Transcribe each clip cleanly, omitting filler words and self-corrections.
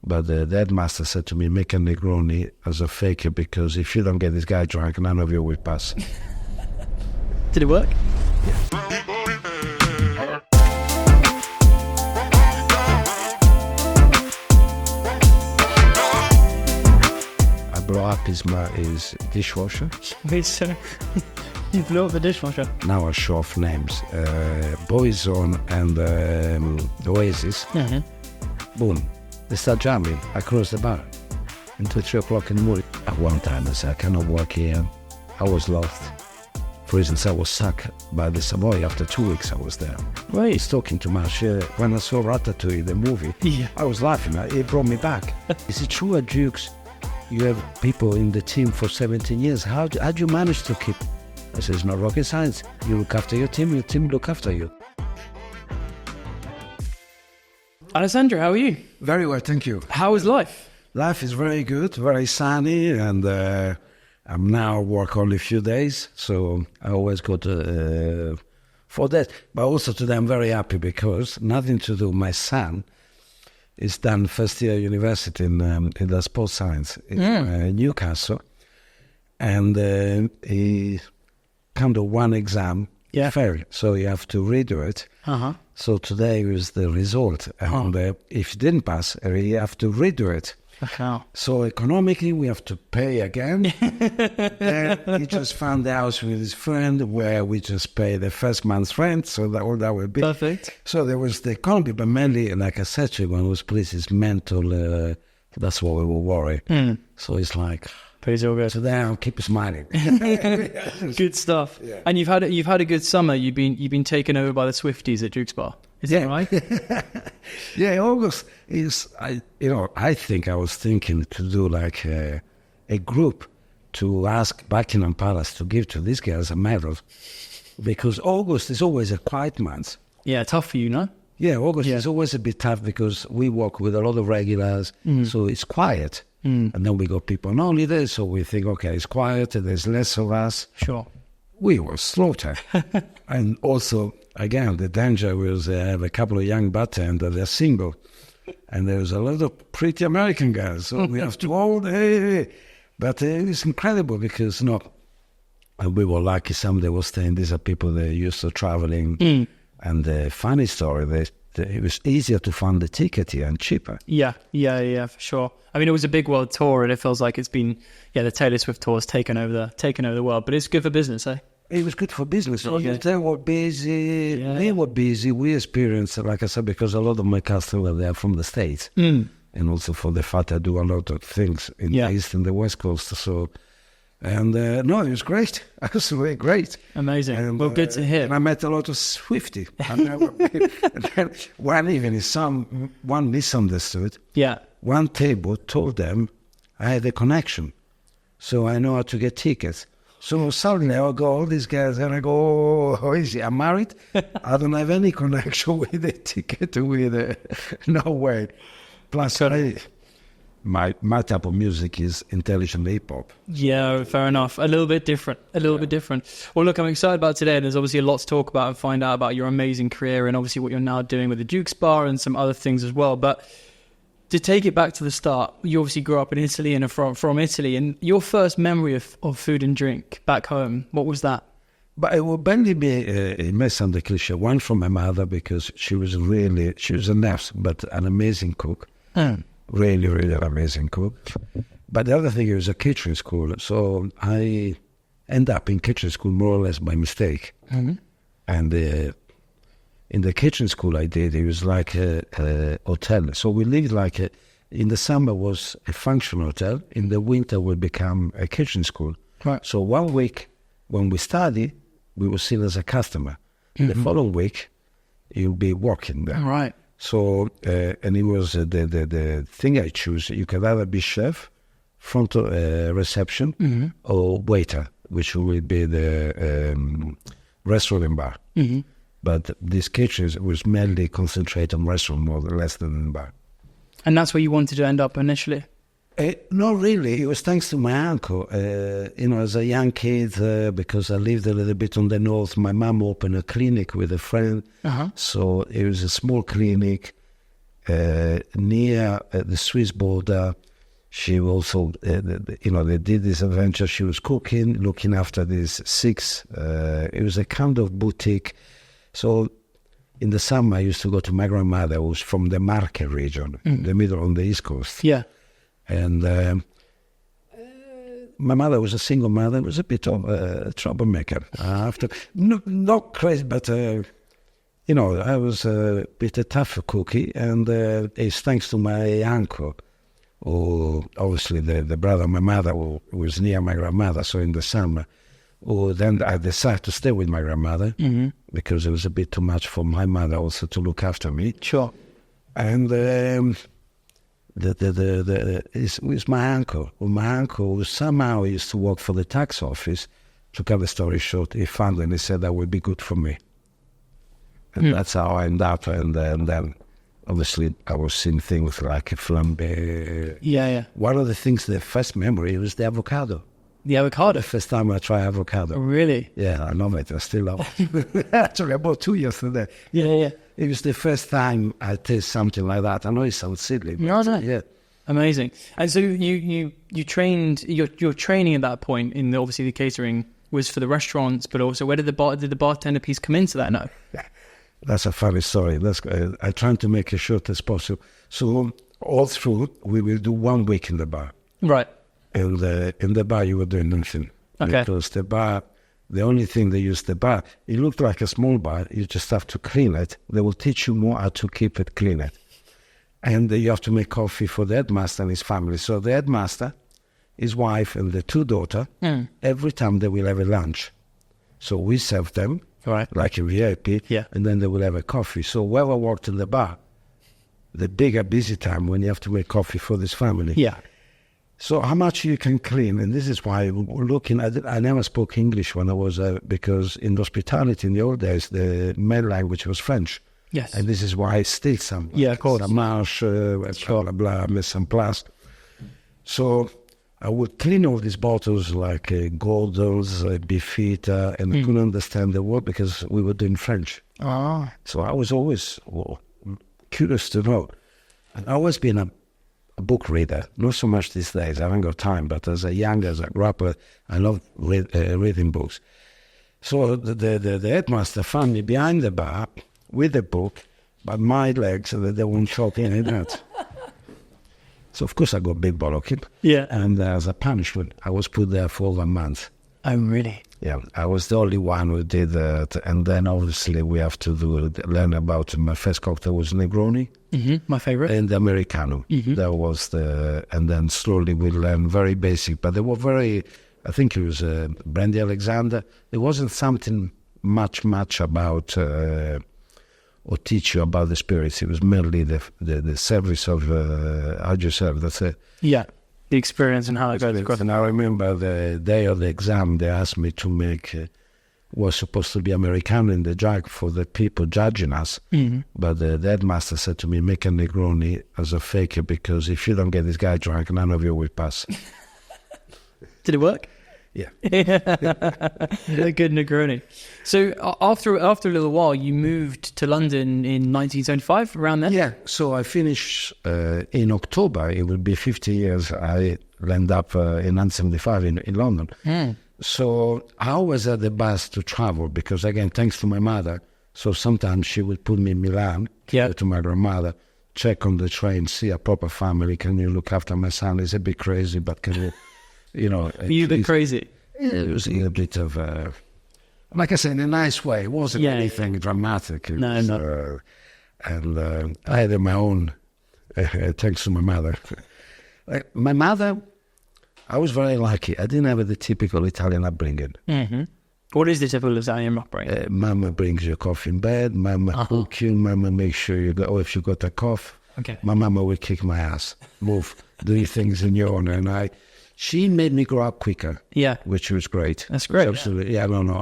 But the headmaster said to me, make a Negroni as a faker, because if you don't get this guy drunk, none of you will pass. Did it work? I blew up his dishwasher. Wait, so you blew up the dishwasher? Now I show off names. Boyzone and Oasis. Mm-hmm. Boom. They start jamming across the bar until 3 o'clock in the morning. At one time I said, I cannot work here. I was lost. For instance, I was sacked by the Savoy after 2 weeks I was there. Right. He's talking to Marcia. When I saw Ratatouille, the movie, I was laughing. It brought me back. Is it true at Duke's you have people in the team for 17 years? How do you manage to keep? I said, it's not rocket science. You look after your team look after you. Alessandro, how are you? Very well, thank you. How is life? Life is very good, very sunny, and I'm now work only a few days, so I always go to for that. But also today I'm very happy because nothing to do. My son is done first year university in the sports science in Newcastle, and he come to one exam failed, so you have to redo it. So today was the result, and if you didn't pass, you have to redo it. Okay. So economically, we have to pay again. And he just found the house with his friend where we just pay the first month's rent, so that all that will be perfect. So there was the economy, but mainly, like I said to you, when it was police, his mental. That's what we were worried. So it's like. Pretty all good. So there, I'll keep smiling. Good stuff. Yeah. And you've had a good summer. You've been taken over by the Swifties at Duke's Bar. Is that right? Yeah, August is. I think I was thinking to do like a group to ask Buckingham Palace to give to these guys a medal, because August is always a quiet month. Yeah, tough for you, no? Yeah, August is always a bit tough because we work with a lot of regulars, so it's quiet. And then we got people on holiday, so we think, okay, it's quiet, there's less of us. Sure. We were slaughtered. And also, again, the danger was I have a couple of young bartenders, they're single. And there's a lot of pretty American guys, so we have to hold, hey. But it's incredible because, and we were lucky, some they were staying, these are people that are used to traveling. And the funny story, it was easier to find the ticket here and cheaper. Yeah, for sure. I mean, it was a big world tour, and it feels like it's been, the Taylor Swift tour has taken over the world. But it's good for business, eh? It was good for business. They were busy. They were busy. We experienced, like I said, because a lot of my customers they are from the States, and also for the fact I do a lot of things in the East and the West Coast. So. And it was great. Absolutely great. Amazing. And, well, good to hear. And I met a lot of Swifties. And then one evening, one misunderstood. Yeah. One table told them I had a connection, so I know how to get tickets. So suddenly I go, all these guys, and I go, oh, is he? I'm married. I don't have any connection with a ticket. No way. Plus, My type of music is intelligent hip-hop. Yeah, fair enough. A little bit different. Well, look, I'm excited about today. There's obviously a lot to talk about and find out about your amazing career and obviously what you're now doing with the Duke's Bar and some other things as well. But to take it back to the start, you obviously grew up in Italy and are from Italy. And your first memory of food and drink back home, what was that? But it will mainly be, it may sound a cliche, one from my mother because she was a nurse, but an amazing cook. Really, really amazing cook. But the other thing is a kitchen school. So I end up in kitchen school more or less by mistake. And in the kitchen school I did, it was like a hotel. So we lived like in the summer was a function hotel. In the winter we become a kitchen school. Right. So 1 week when we study, we were seen as a customer. The following week, you'll be working there. Right. So, and it was the thing I choose. You can either be chef, front reception, or waiter, which will be the restaurant and bar. But this kitchen was mainly concentrated on restaurant more or less than in bar. And that's where you wanted to end up initially? Not really. It was thanks to my uncle. As a young kid, because I lived a little bit on the north, my mom opened a clinic with a friend. So it was a small clinic. near the Swiss border. She also, they did this adventure. She was cooking, looking after these 6. It was a kind of boutique. So in the summer, I used to go to my grandmother, who was from the Marche region, the middle on the East Coast. Yeah. And my mother was a single mother, was a bit of a troublemaker. Not crazy, but, I was a bit a tougher cookie. And it's thanks to my uncle, who obviously the brother of my mother, who was near my grandmother, so in the summer. Then I decided to stay with my grandmother because it was a bit too much for my mother also to look after me. Sure. And it was my uncle. Well, my uncle somehow used to work for the tax office. To cut the story short, he found it and he said that would be good for me. And that's how I ended up. And then obviously I was seeing things like a flambe. Yeah. One of the things, the first memory was the avocado. The avocado? The first time I tried avocado. Really? Yeah, I love it. I still love it. Actually, I bought 2 yesterday. Yeah. It was the first time I tasted something like that. I know it sounds silly. But No. Yeah. Amazing. And so you trained, your training at that point in obviously the catering was for the restaurants, but also where did the bartender piece come into that now? That's a funny story. I tried to make it short as possible. So all through, we will do 1 week in the bar. Right. And in the bar, you were doing nothing. Okay. Because the bar, the only thing they use the bar, it looked like a small bar. You just have to clean it. They will teach you more how to keep it clean. And you have to make coffee for the headmaster and his family. So the headmaster, his wife, and the 2 daughters, every time they will have a lunch. So we serve them, Right. like a VIP, and then they will have a coffee. So whoever worked in the bar, the bigger busy time when you have to make coffee for this family. Yeah. So how much you can clean, and this is why we're looking at it. I never spoke English when I was, because in hospitality in the old days, the main language was French. Yes. And this is why still some. Yeah, of course. Some marche, blah, blah, blah, mise en place. So I would clean all these bottles like Gordon's, Bifita, and I couldn't understand the word because we were doing French. Ah. So I was always curious to know. And I've always been a book reader, not so much these days. I haven't got time, but as I grew up, I love reading books. So the headmaster found me behind the bar with a book, but my legs, they won't short in and out. So of course I got big bollocking. Yeah. And as a punishment, I was put there for over a month. Oh, really? Yeah, I was the only one who did that. And then obviously we have to learn about, my first cocktail was Negroni. My favorite. And the Americano. That was and then slowly we learned very basic, but they were I think it was Brandy Alexander. There wasn't something much about, or teach you about the spirits. It was mainly the service of how you serve, that's it. Yeah, the experience and how it goes across. And I remember the day of the exam, they asked me to make, was supposed to be Americano in the jug for the people judging us. But the headmaster said to me, make a Negroni as a faker, because if you don't get this guy drunk, none of you will pass. Did it work? Yeah. A good Negroni. So after a little while, you moved to London in 1975, around then? Yeah, so I finished in October. It will be 50 years. I landed up in 1975 in London. So I always had the bus to travel because, again, thanks to my mother. So sometimes she would put me in Milan, go to my grandmother, check on the train, see a proper family. Can you look after my son? He's a bit crazy, but can you, Were you a bit crazy? It was a bit of, like I said, in a nice way. It wasn't anything dramatic. No, not. And I had my own, thanks to my mother. Like, my mother, I was very lucky. I didn't have the typical Italian upbringing. What is the typical Italian upbringing? Mama brings you coffee in bed. Mama cook you. Mama makes sure you go. Or if you got a cough, my mama will kick my ass. Move, do things in your own. And she made me grow up quicker. Yeah, which was great. That's great. Absolutely. Yeah, no.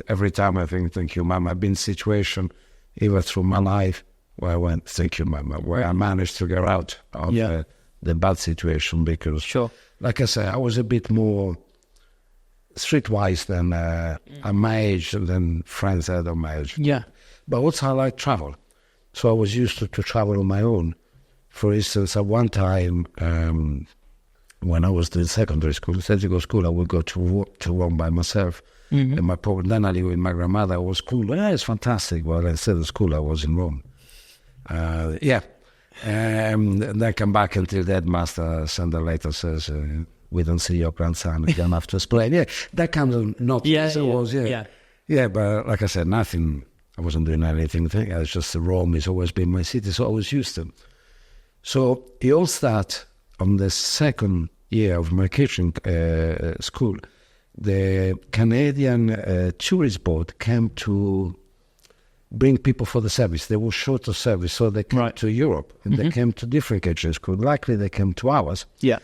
Every time I think, thank you, Mama. I've been in situation, even through my life, where I went, thank you, Mama, where I managed to get out of the bad situation because, like I said, I was a bit more streetwise than at my age than friends had at my age. Yeah. But also I like travel. So I was used to travel on my own. For instance, at one time, when I was in secondary school, technical school, I would go to Rome by myself. Mm-hmm. And then I lived with my grandmother. It was cool. Yeah, it's fantastic. Well, instead of school, I was in Rome. And then come back until the headmaster sent a letter says, we don't see your grandson. You don't have to explain. Yeah, that kind of not. Yeah, But like I said, nothing. I wasn't doing anything. I was just Rome has always been my city, so I was used to. So it all started on the second year of my kitchen school. The Canadian tourist board came to bring people for the service. They were short of service, so they came to Europe. And they came to different kitchen schools. Likely they came to ours. Yeah.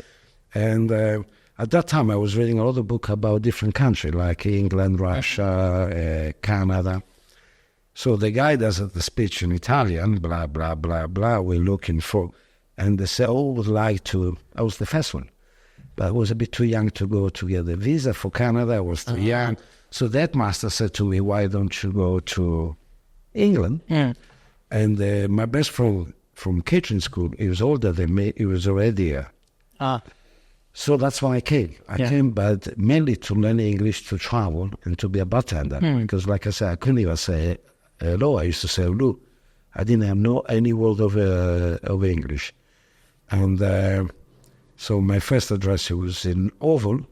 And at that time, I was reading a lot of books about different countries, like England, Russia, Canada. So the guy does the speech in Italian, blah, blah, blah, blah, we're looking for. And they said, would like to, I was the first one. But I was a bit too young to go to get a visa for Canada. I was too young. So that master said to me, why don't you go to England? Yeah. And my best friend from kitchen school, he was older than me. He was already here. So that's why I came. I came, but mainly to learn English, to travel, and to be a bartender. Because like I said, I couldn't even say hello. I used to say hello. I didn't have any word of English. And so my first address was in Oval,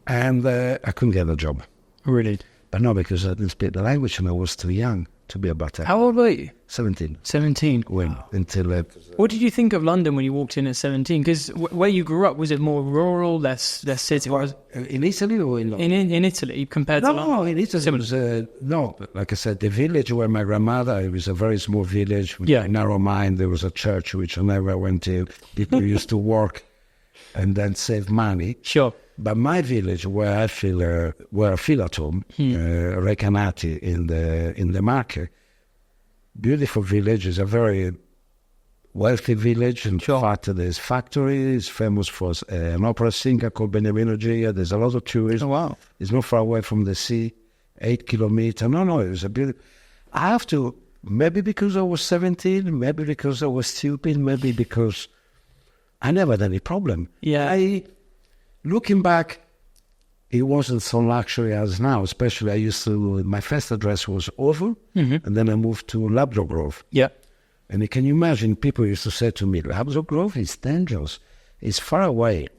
and I couldn't get a job. Really? But no, because I didn't speak the language and I was too young to be a bartender. How old were you? 17. 17. Until... What did you think of London when you walked in at 17? Because where you grew up, was it more rural, less city? In Italy or in London? In Italy compared to London? No, in Italy it was, like I said, the village where my grandmother, it was a very small village with a narrow mind. There was a church which I never went to. People used to work and then save money. Sure. But my village, where I feel at home, Recanati in the market, beautiful village, is a very wealthy village. In fact, there's factories, famous for an opera singer called Beniamino Giglia. There's a lot of tourism. Oh, wow. It's not far away from the sea, 8 kilometers. No, it was a beautiful... I have to, maybe because I was 17, maybe because I was stupid, maybe because I never had any problem. Yeah. Looking back, it wasn't so luxury as now. Especially, my first address was Oval, and then I moved to Labrador Grove. Yeah. And can you imagine, people used to say to me, Labrador Grove is dangerous. It's far away.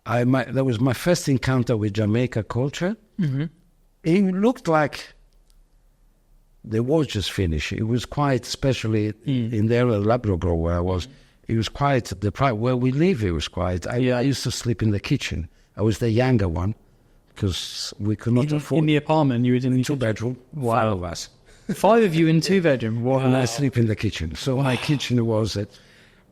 That was my first encounter with Jamaica culture. Mm-hmm. It looked like the war just finished. It was quite, especially in the area of Labrador Grove where I was, it was quite, where we live, it was quite. I used to sleep in the kitchen. I was the younger one because we could not afford. In the apartment, you were in the 2-bedroom, wow. 5 of us. 5 of you in 2-bedroom. Wow. And I sleep in the kitchen. So my kitchen was it.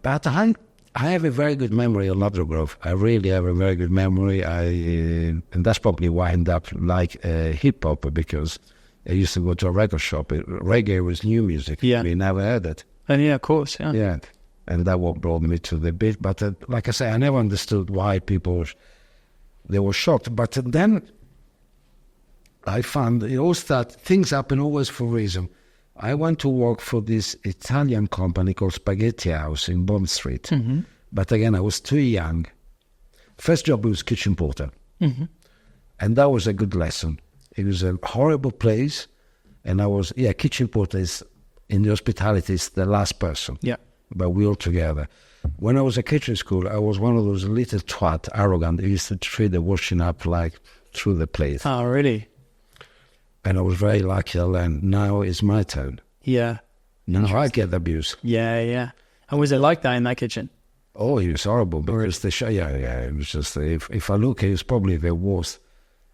But I have a very good memory of Labrador Grove. I really have a very good memory. And that's probably why I ended up like hip hop, because I used to go to a record shop. Reggae was new music. Yeah. We never heard it. And yeah, of course. Yeah. Yeah. And that what brought me to the beat. But like I say, I never understood why people, they were shocked. But then I found things happen always for a reason. I went to work for this Italian company called Spaghetti House in Bond Street. Mm-hmm. But again, I was too young. First job was kitchen porter. Mm-hmm. And that was a good lesson. It was a horrible place. And kitchen porter is, in the hospitality, is the last person. Yeah. But we all together. When I was at kitchen school, I was one of those little twat, arrogant. They used to treat the washing up like through the plate. Oh, really? And I was very lucky I learned. Now it's my turn. Yeah. Now I get abuse. Yeah. And was it like that in that kitchen? Oh, it was horrible because it was just, if I look, it was probably the worst.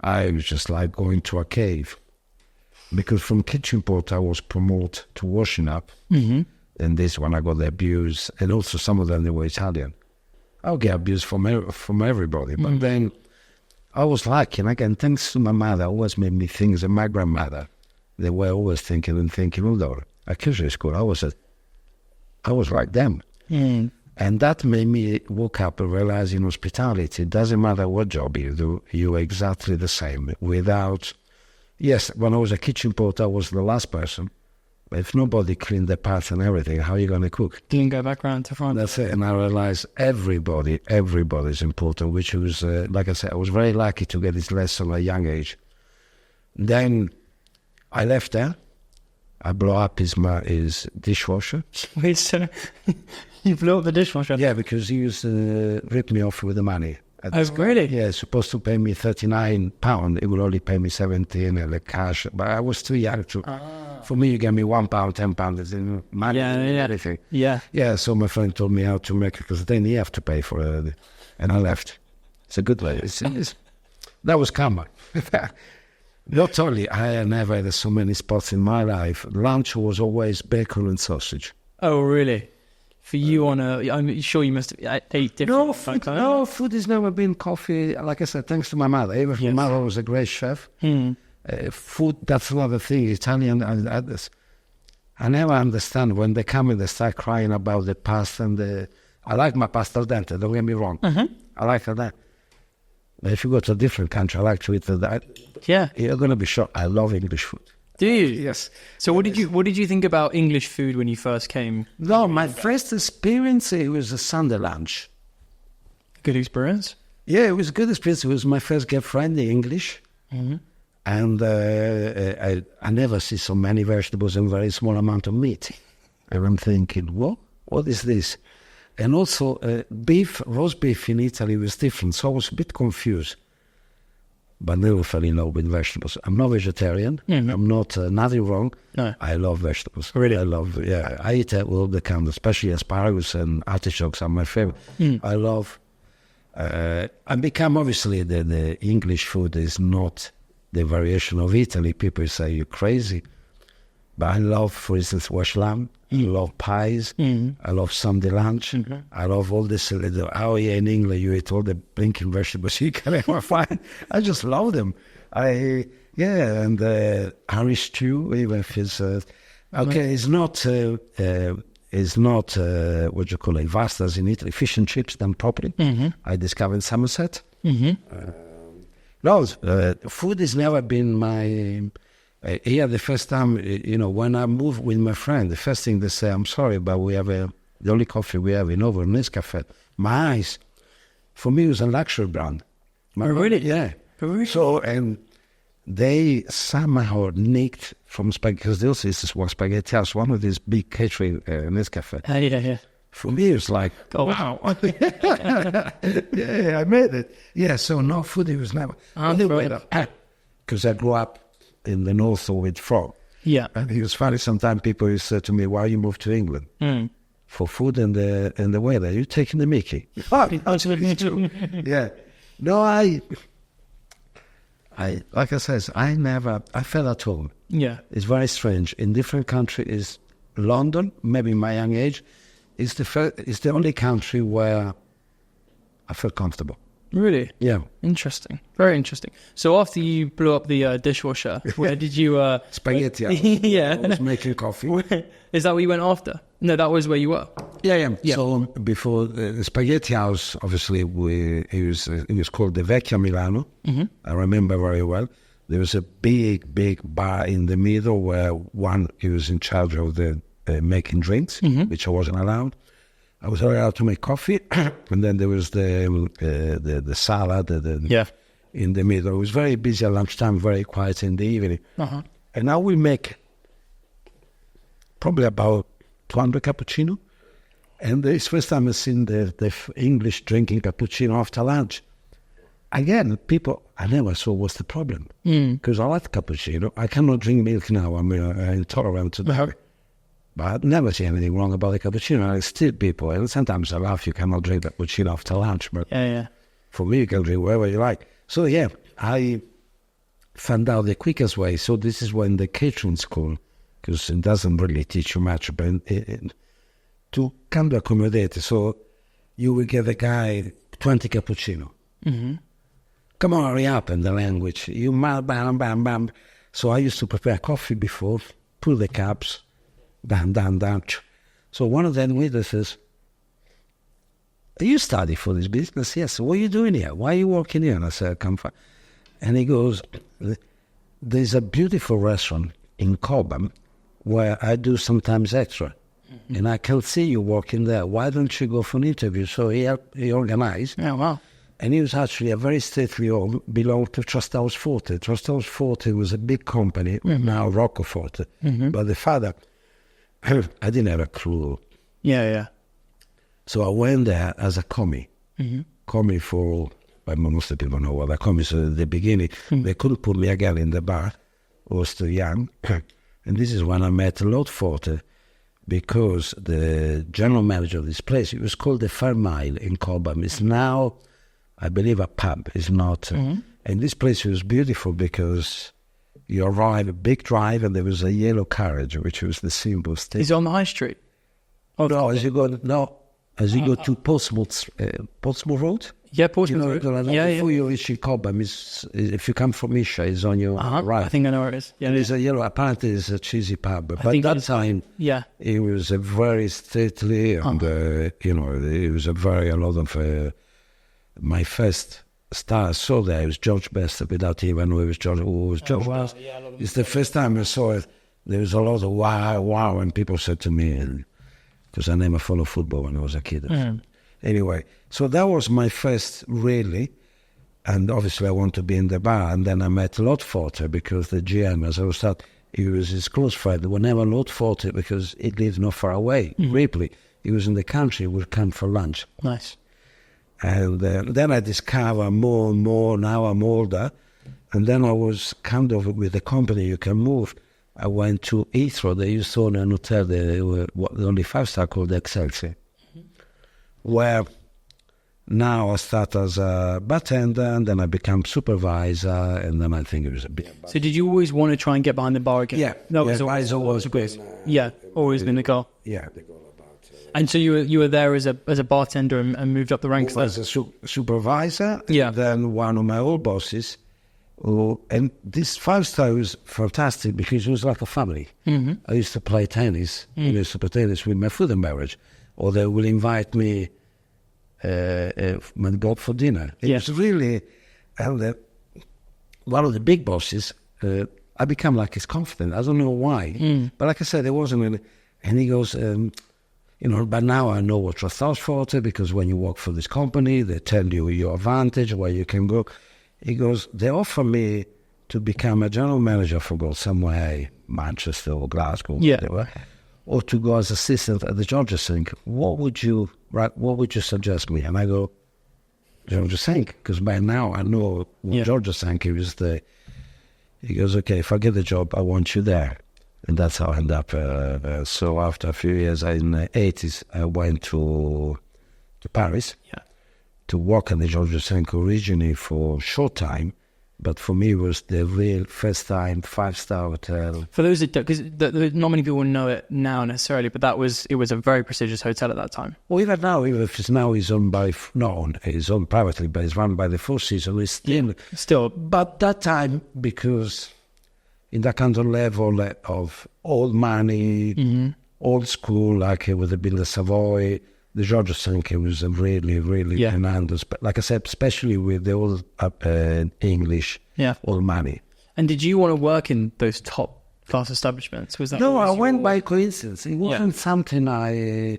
I was just like going to a cave. Because from kitchen porter, I was promoted to washing up. Mm-hmm. And this one, I got the abuse. And also some of them, they were Italian. I'll get abuse from everybody. Mm-hmm. But then I was lucky. And again, thanks to my mother, always made me things. And my grandmother, they were always thinking, although at kitchen school, I was like them. Mm. And that made me woke up and realize in hospitality, it doesn't matter what job you do, you're exactly the same. Yes, when I was a kitchen porter, I was the last person. But if nobody cleaned the pots and everything, how are you going to cook? Didn't go back around to France. That's it. And I realized everybody is important, which was, like I said, I was very lucky to get this lesson at a young age. Then I left there. I blew up his dishwasher. Wait, so you blew up the dishwasher? Yeah, because he used to rip me off with the money. Oh, really? Yeah, supposed to pay me £39. It would only pay me 17 and the cash. But I was too young to. For me, you gave me £1, £10. It's money, everything. Yeah. Yeah, so my friend told me how to make it, because then you have to pay for it. And I left. It's a good way. That was karma. Not only I never had so many spots in my life, lunch was always bacon and sausage. Oh, really? For you I'm sure you must have ate different. Food has never been coffee. Like I said, thanks to my mother. Even my mother was a great chef. Food, that's another thing. Italian, I never understand when they come and they start crying about the pasta and I like my pasta al dente, don't get me wrong. I like that. But if you go to a different country, I like to eat that. Yeah. You're going to be shocked. I love English food. Do you? Yes. So what did you think about English food when you first came? No, my first experience, it was a Sunday lunch. Good experience? Yeah, it was a good experience. It was my first girlfriend in English. And I never see so many vegetables and very small amount of meat. And I'm thinking, what is this? And also, roast beef in Italy was different, so I was a bit confused. But never fell in love with vegetables. I'm not vegetarian. I'm not, nothing wrong. No. I love vegetables. Really? I eat all the kind, especially asparagus and artichokes are my favorite. I love, I become, obviously, the English food is not the variation of Italy. People say you're crazy. But I love, for instance, wash lamb. I love pies. I love Sunday lunch. I love all this. In England, you eat all the blinking vegetables you can ever find. I just love them. And Irish stew, even if it's it's not what you call it, vast as in Italy. Fish and chips done properly. I discovered in Somerset. Food has never been my. The first time, when I moved with my friend, the first thing they say, I'm sorry, but we have the only coffee we have in over Nescafe. My eyes, for me, it was a luxury brand. Really? Yeah. Really? So, and they somehow nicked from spaghetti, because they also used to work spaghetti house, one of these big catering Nescafe. Yeah. For me, it was like, wow. Yeah, I made it. Yeah, so no food, it was never. Because I grew up in the north with frog. Yeah. And it was funny, sometimes people used to say to me, why you moved to England? For food and the weather. You're taking the mickey. Yeah. No, I like I said, I felt at home. Yeah. It's very strange. In different countries, London, maybe my young age, is the only country where I felt comfortable. Really? Yeah. Interesting. Very interesting. So after you blew up the dishwasher, where did you... Spaghetti. Yeah. I was making coffee. Is that what you went after? No, that was where you were. Yeah. So before the Spaghetti House, obviously, it was called the Vecchia Milano. I remember very well. There was a big bar in the middle where he was in charge of the making drinks, which I wasn't allowed. I was allowed to make coffee, and then there was the salad in the middle. It was very busy at lunchtime, very quiet in the evening. And I will make probably about 200 cappuccino. And it's first time I've seen the English drinking cappuccino after lunch. Again, I never saw what's the problem. Because I like cappuccino. I cannot drink milk now. I'm intolerant to that. But I've never seen anything wrong about the cappuccino. I still people, and sometimes I laugh, you cannot drink cappuccino after lunch. But for me, you can drink whatever you like. So I found out the quickest way. So this is when the catering school, because it doesn't really teach you much, but to kind of accommodate. So you will give a guy 20 cappuccino. Come on, hurry up in the language. You bam, bam, bam. So I used to prepare coffee before, pull the cups, down. So one of them waiters says, you study for this business? Yes. What are you doing here? Why are you working here? And I said, come for. And he goes, there's a beautiful restaurant in Cobham where I do sometimes extra. And I can see you working there. Why don't you go for an interview? So he organized. Oh, wow. And he was actually a very stately home, belonged to Trusthouse Forte. Trusthouse Forte was a big company, now Roccoforte. But the father, I didn't have a clue. Yeah. So I went there as a commie. Commie for, most of the people know what a commie is. At the beginning, they couldn't put me again in the bar. I was too young. And this is when I met Lord Forte, because the general manager of this place, it was called the Fairmile in Cobham. It's now, I believe, a pub. It's not. And this place was beautiful because you arrive a big drive and there was a yellow carriage, which was the symbol. Is it on the high street? As you go to Portsmouth Road. Yeah, Portsmouth Road. Before you reach Cobham, if you come from Isha, it's on your right. I think I know where it is. Yeah, there's a yellow. Apparently, it's a cheesy pub, but at that time, it was a very stately, and it was a lot of. My first star I saw there was George Best, without even knowing it was George. Who was George Best? Yeah, it's the first time I saw it. There was a lot of wow, and people said to me, because I never followed football when I was a kid. Anyway, so that was my first really, and obviously I want to be in the bar. And then I met Lord Forte, because the GM, as I was taught, he was his close friend. Whenever Lord Forte, because he lived not far away, Ripley, he was in the country, would come for lunch. Nice. And then I discover more and more. Now I'm older, and then I was kind of with the company you can move. I went to Heathrow. They used to own an hotel. They were the only 5-star called Excelsior, where now I start as a bartender, and then I become supervisor, and then I think it was a bit. So did you always want to try and get behind the bar again? Yeah, that was always always been the goal. Yeah, the goal. And so you were there as a bartender and moved up the ranks there? As a supervisor, yeah. And then one of my old bosses, and this 5-star was fantastic because it was like a family. I used to play tennis, with my food and beverage, or they will invite me go for dinner. It was really, and one of the big bosses, I become like his confidant. I don't know why, but like I said, it wasn't really, and he goes, but now I know what Trusthouse Forte, because when you work for this company, they tell you your advantage, where you can go. He goes, they offer me to become a general manager for go somewhere, Manchester or Glasgow, whatever, or to go as assistant at the Georgia Sink. What would you suggest me? And I go, Georgia Sink, because by now I know Georgia Sink is he goes, okay, if I get the job, I want you there. And that's how I ended up. So after a few years, in the 80s, I went to Paris to work in the Georgia Senko originally for a short time. But for me, it was the real first time 5-star hotel. For those that, because not many people know it now necessarily, but it was a very prestigious hotel at that time. Well, even if it's now is owned it's owned privately, but it's run by the Four Seasons. It's still. But that time, because in that kind of level of old money, old school, like with the Bill of Savoy, the Georgia Senke was really, really tremendous. But like I said, especially with the old English, old money. And did you want to work in those top class establishments? Was that? No, I went by coincidence. It wasn't something I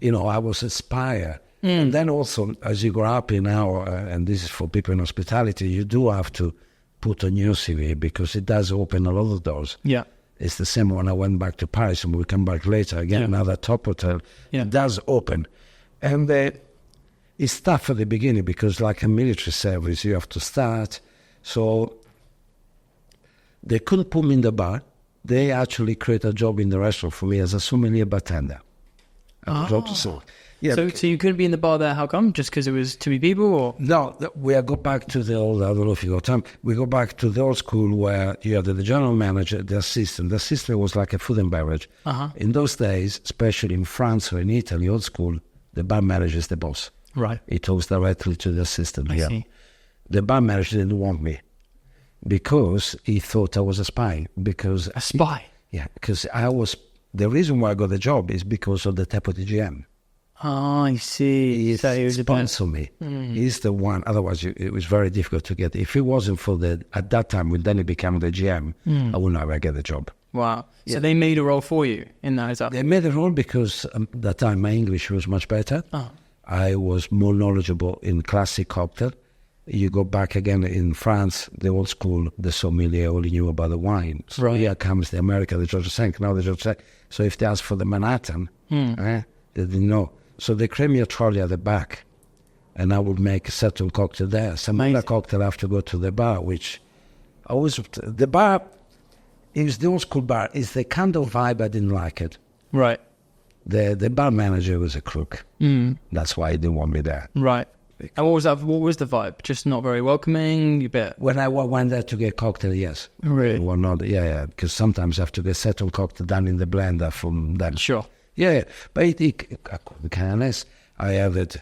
was aspire. And then also, as you grow up in and this is for people in hospitality, you do have to put on your CV, because it does open a lot of doors. Yeah. It's the same when I went back to Paris, and we'll come back later again, another top hotel. Yeah. It does open. And it's tough at the beginning, because like a military service, you have to start. So they couldn't put me in the bar. They actually created a job in the restaurant for me as a sommelier bartender. Yeah. So you couldn't be in the bar there, how come? Just because it was too many people? Or? No, we go back to the old, I don't know if you got time, we go back to the old school where you had the general manager, the assistant. The assistant was like a food and beverage. In those days, especially in France or in Italy, old school, the bar manager is the boss. Right. He talks directly to the assistant. I see. The bar manager didn't want me because he thought I was a spy. A spy? Yeah, because the reason why I got the job is because of the deputy GM. Oh, I see. He sponsored me. He's the one. Otherwise, it was very difficult to get. If it wasn't for at that time, when then he became the GM, I would never get the job. Wow. Yeah. So they made a role for you in that, is that? They made a role because that time my English was much better. Oh. I was more knowledgeable in classic cocktail. You go back again in France, the old school, the sommelier only knew about the wine. So Right. here comes the America, the George V, now the George V. So if they ask for the Manhattan, they didn't know. So they create me a trolley at the back, and I would make a certain cocktail there. Some other cocktail I have to go to the bar, which I always, the bar is the old school bar. It's the kind of vibe I didn't like it. Right. The bar manager was a crook. That's why he didn't want me there. Right. And what was that? What was the vibe? Just not very welcoming. You bet. When I went there to get cocktail, yes. Really? Well, not, yeah, because sometimes I have to get certain cocktail done in the blender from them. Sure. Yeah. But the kindness, I have it.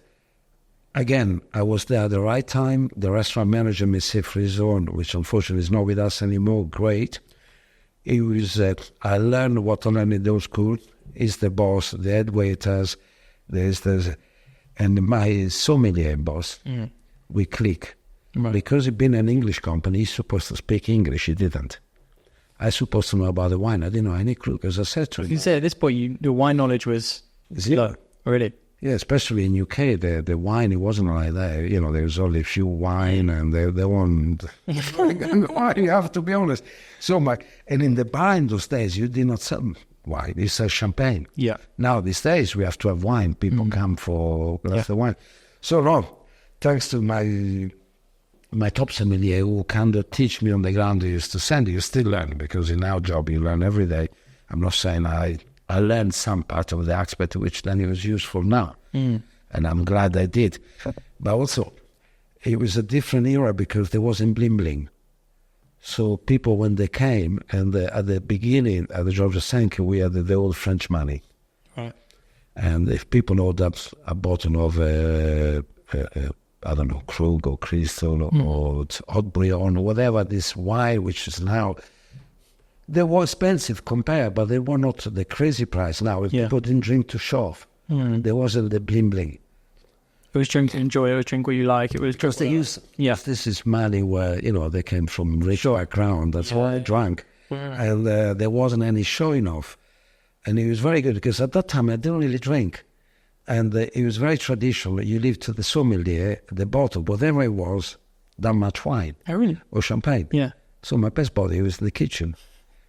Again, I was there at the right time. The restaurant manager, Monsieur Frison, which unfortunately is not with us anymore, great. He was, I learned what I learned in those schools. He's the boss, the head waiters, and my sommelier boss, we click. Right. Because he'd been an English company, he's supposed to speak English. He didn't. I supposed to know about the wine. I didn't know any clue because I said to him. You say at this point, your wine knowledge was Zero. low. Really? Yeah, especially in UK, the wine, it wasn't like that. You know, there was only a few wine and they weren't wine, you have to be honest. So and in the bar in those days, you did not sell wine, you sell champagne. Yeah. Now these days, we have to have wine. People come for the wine. So no, thanks to my top sommelier who kind of teach me on the ground, he used to send, you still learn, because in our job, you learn every day. I'm not saying I learned some part of the aspect which then it was useful now. And I'm glad I did. But also, it was a different era because there wasn't bling-bling. So people, when they came, and at the beginning, at the George V, we had the old French money. Right. And if people ordered a bottle of, I don't know, Krug or Crystal or Haut Brion or whatever, this wine, which is now, they were expensive compared, but they were not the crazy price. Now, if people didn't drink to show off, there wasn't the bling-bling. It was drink to enjoy. It was drink what you like. It was Because they used, this is Mali where, they came from rich background. That's why I drank. And there wasn't any showing off. And it was very good because at that time I didn't really drink. And it was very traditional. You leave to the sommelier, the bottle, whatever it was, that much wine. Oh, really? Or champagne. Yeah. So my best body was in the kitchen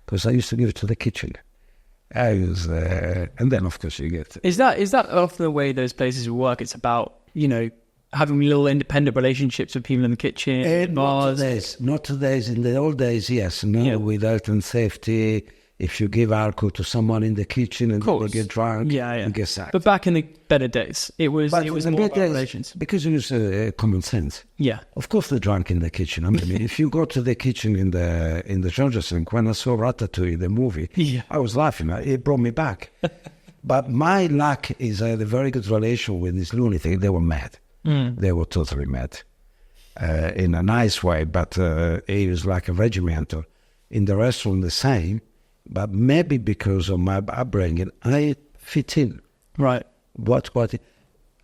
because I used to give it to the kitchen. I was, and then of course you get. Is that often the way those places work? It's about, having little independent relationships with people in the kitchen, bars. Not today's. In the old days, yes. No, with health and safety. If you give alcohol to someone in the kitchen and they get drunk, you get sacked. But back in the better days, it was more about relations. Because it was common sense. Yeah. Of course, they're drunk in the kitchen. I mean, if you go to the kitchen in the Georges, when I saw Ratatouille, the movie, I was laughing. It brought me back. But my luck is I had a very good relation with this lunatic. They were mad. They were totally mad. In a nice way, but he was like a regimental. In the restaurant, the same. But maybe because of my upbringing, I fit in. Right. What?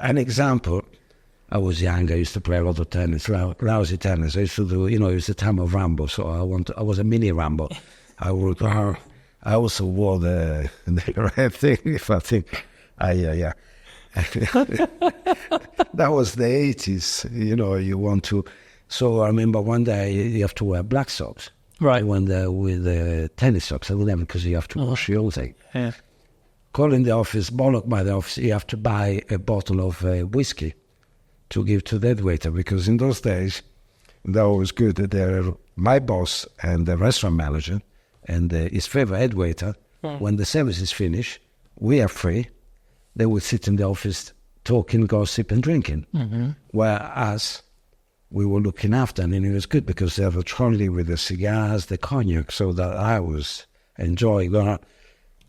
An example, I was young, I used to play a lot of tennis, lousy tennis. I used to do, it was the time of Rambo, so I was a mini Rambo. I also wore the red thing, if I think, that was the 80s, you want to. So I remember one day you have to wear black socks. Right. I went there with tennis socks. I wouldn't have because you have to wash your whole thing. Yeah. Call in the office, bollock by the office, you have to buy a bottle of whiskey to give to the waiter because in those days, that was good. My boss and the restaurant manager and his favorite head waiter, when the service is finished, we are free. They would sit in the office talking, gossip and drinking. Whereas we were looking after, and it was good because they had a trolley with the cigars, the cognac, so that I was enjoying that.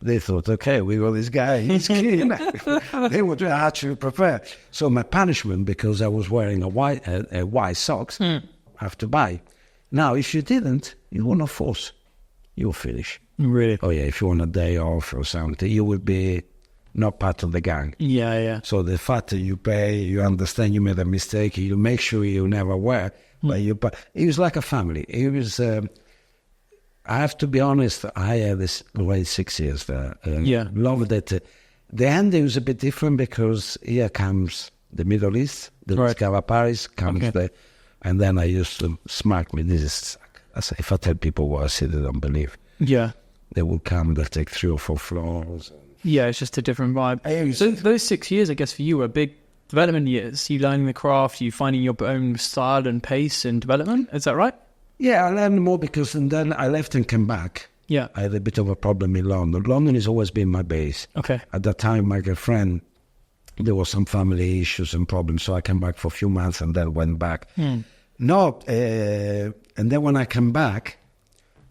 They thought, okay, we got this guy, he's keen. They were actually prepared. So my punishment, because I was wearing a white socks, I have to buy. Now, if you didn't, you were not forced. You'll finish. Really? Oh, yeah, if you want a day off or something, you will be not part of the gang. Yeah. So the fact that you pay, you understand you made a mistake, you make sure you never wear, but it was like a family. It was, I have to be honest, I had this great 6 years there. Yeah. Loved it. The ending was a bit different because here comes the Middle East, the Right. Discover Paris comes there, and then I used to smack me. This is, if I tell people what I see, they don't believe. Yeah. They will come, they'll take 3 or 4 floors. Yeah, it's just a different vibe. So those 6 years, I guess, for you were big development years. You learning the craft, you finding your own style and pace and development. Is that right? Yeah, I learned more because, and then I left and came back. Yeah. I had a bit of a problem in London. London has always been my base. Okay. At that time, my girlfriend, there was some family issues and problems, so I came back for a few months and then went back. No, and then when I came back,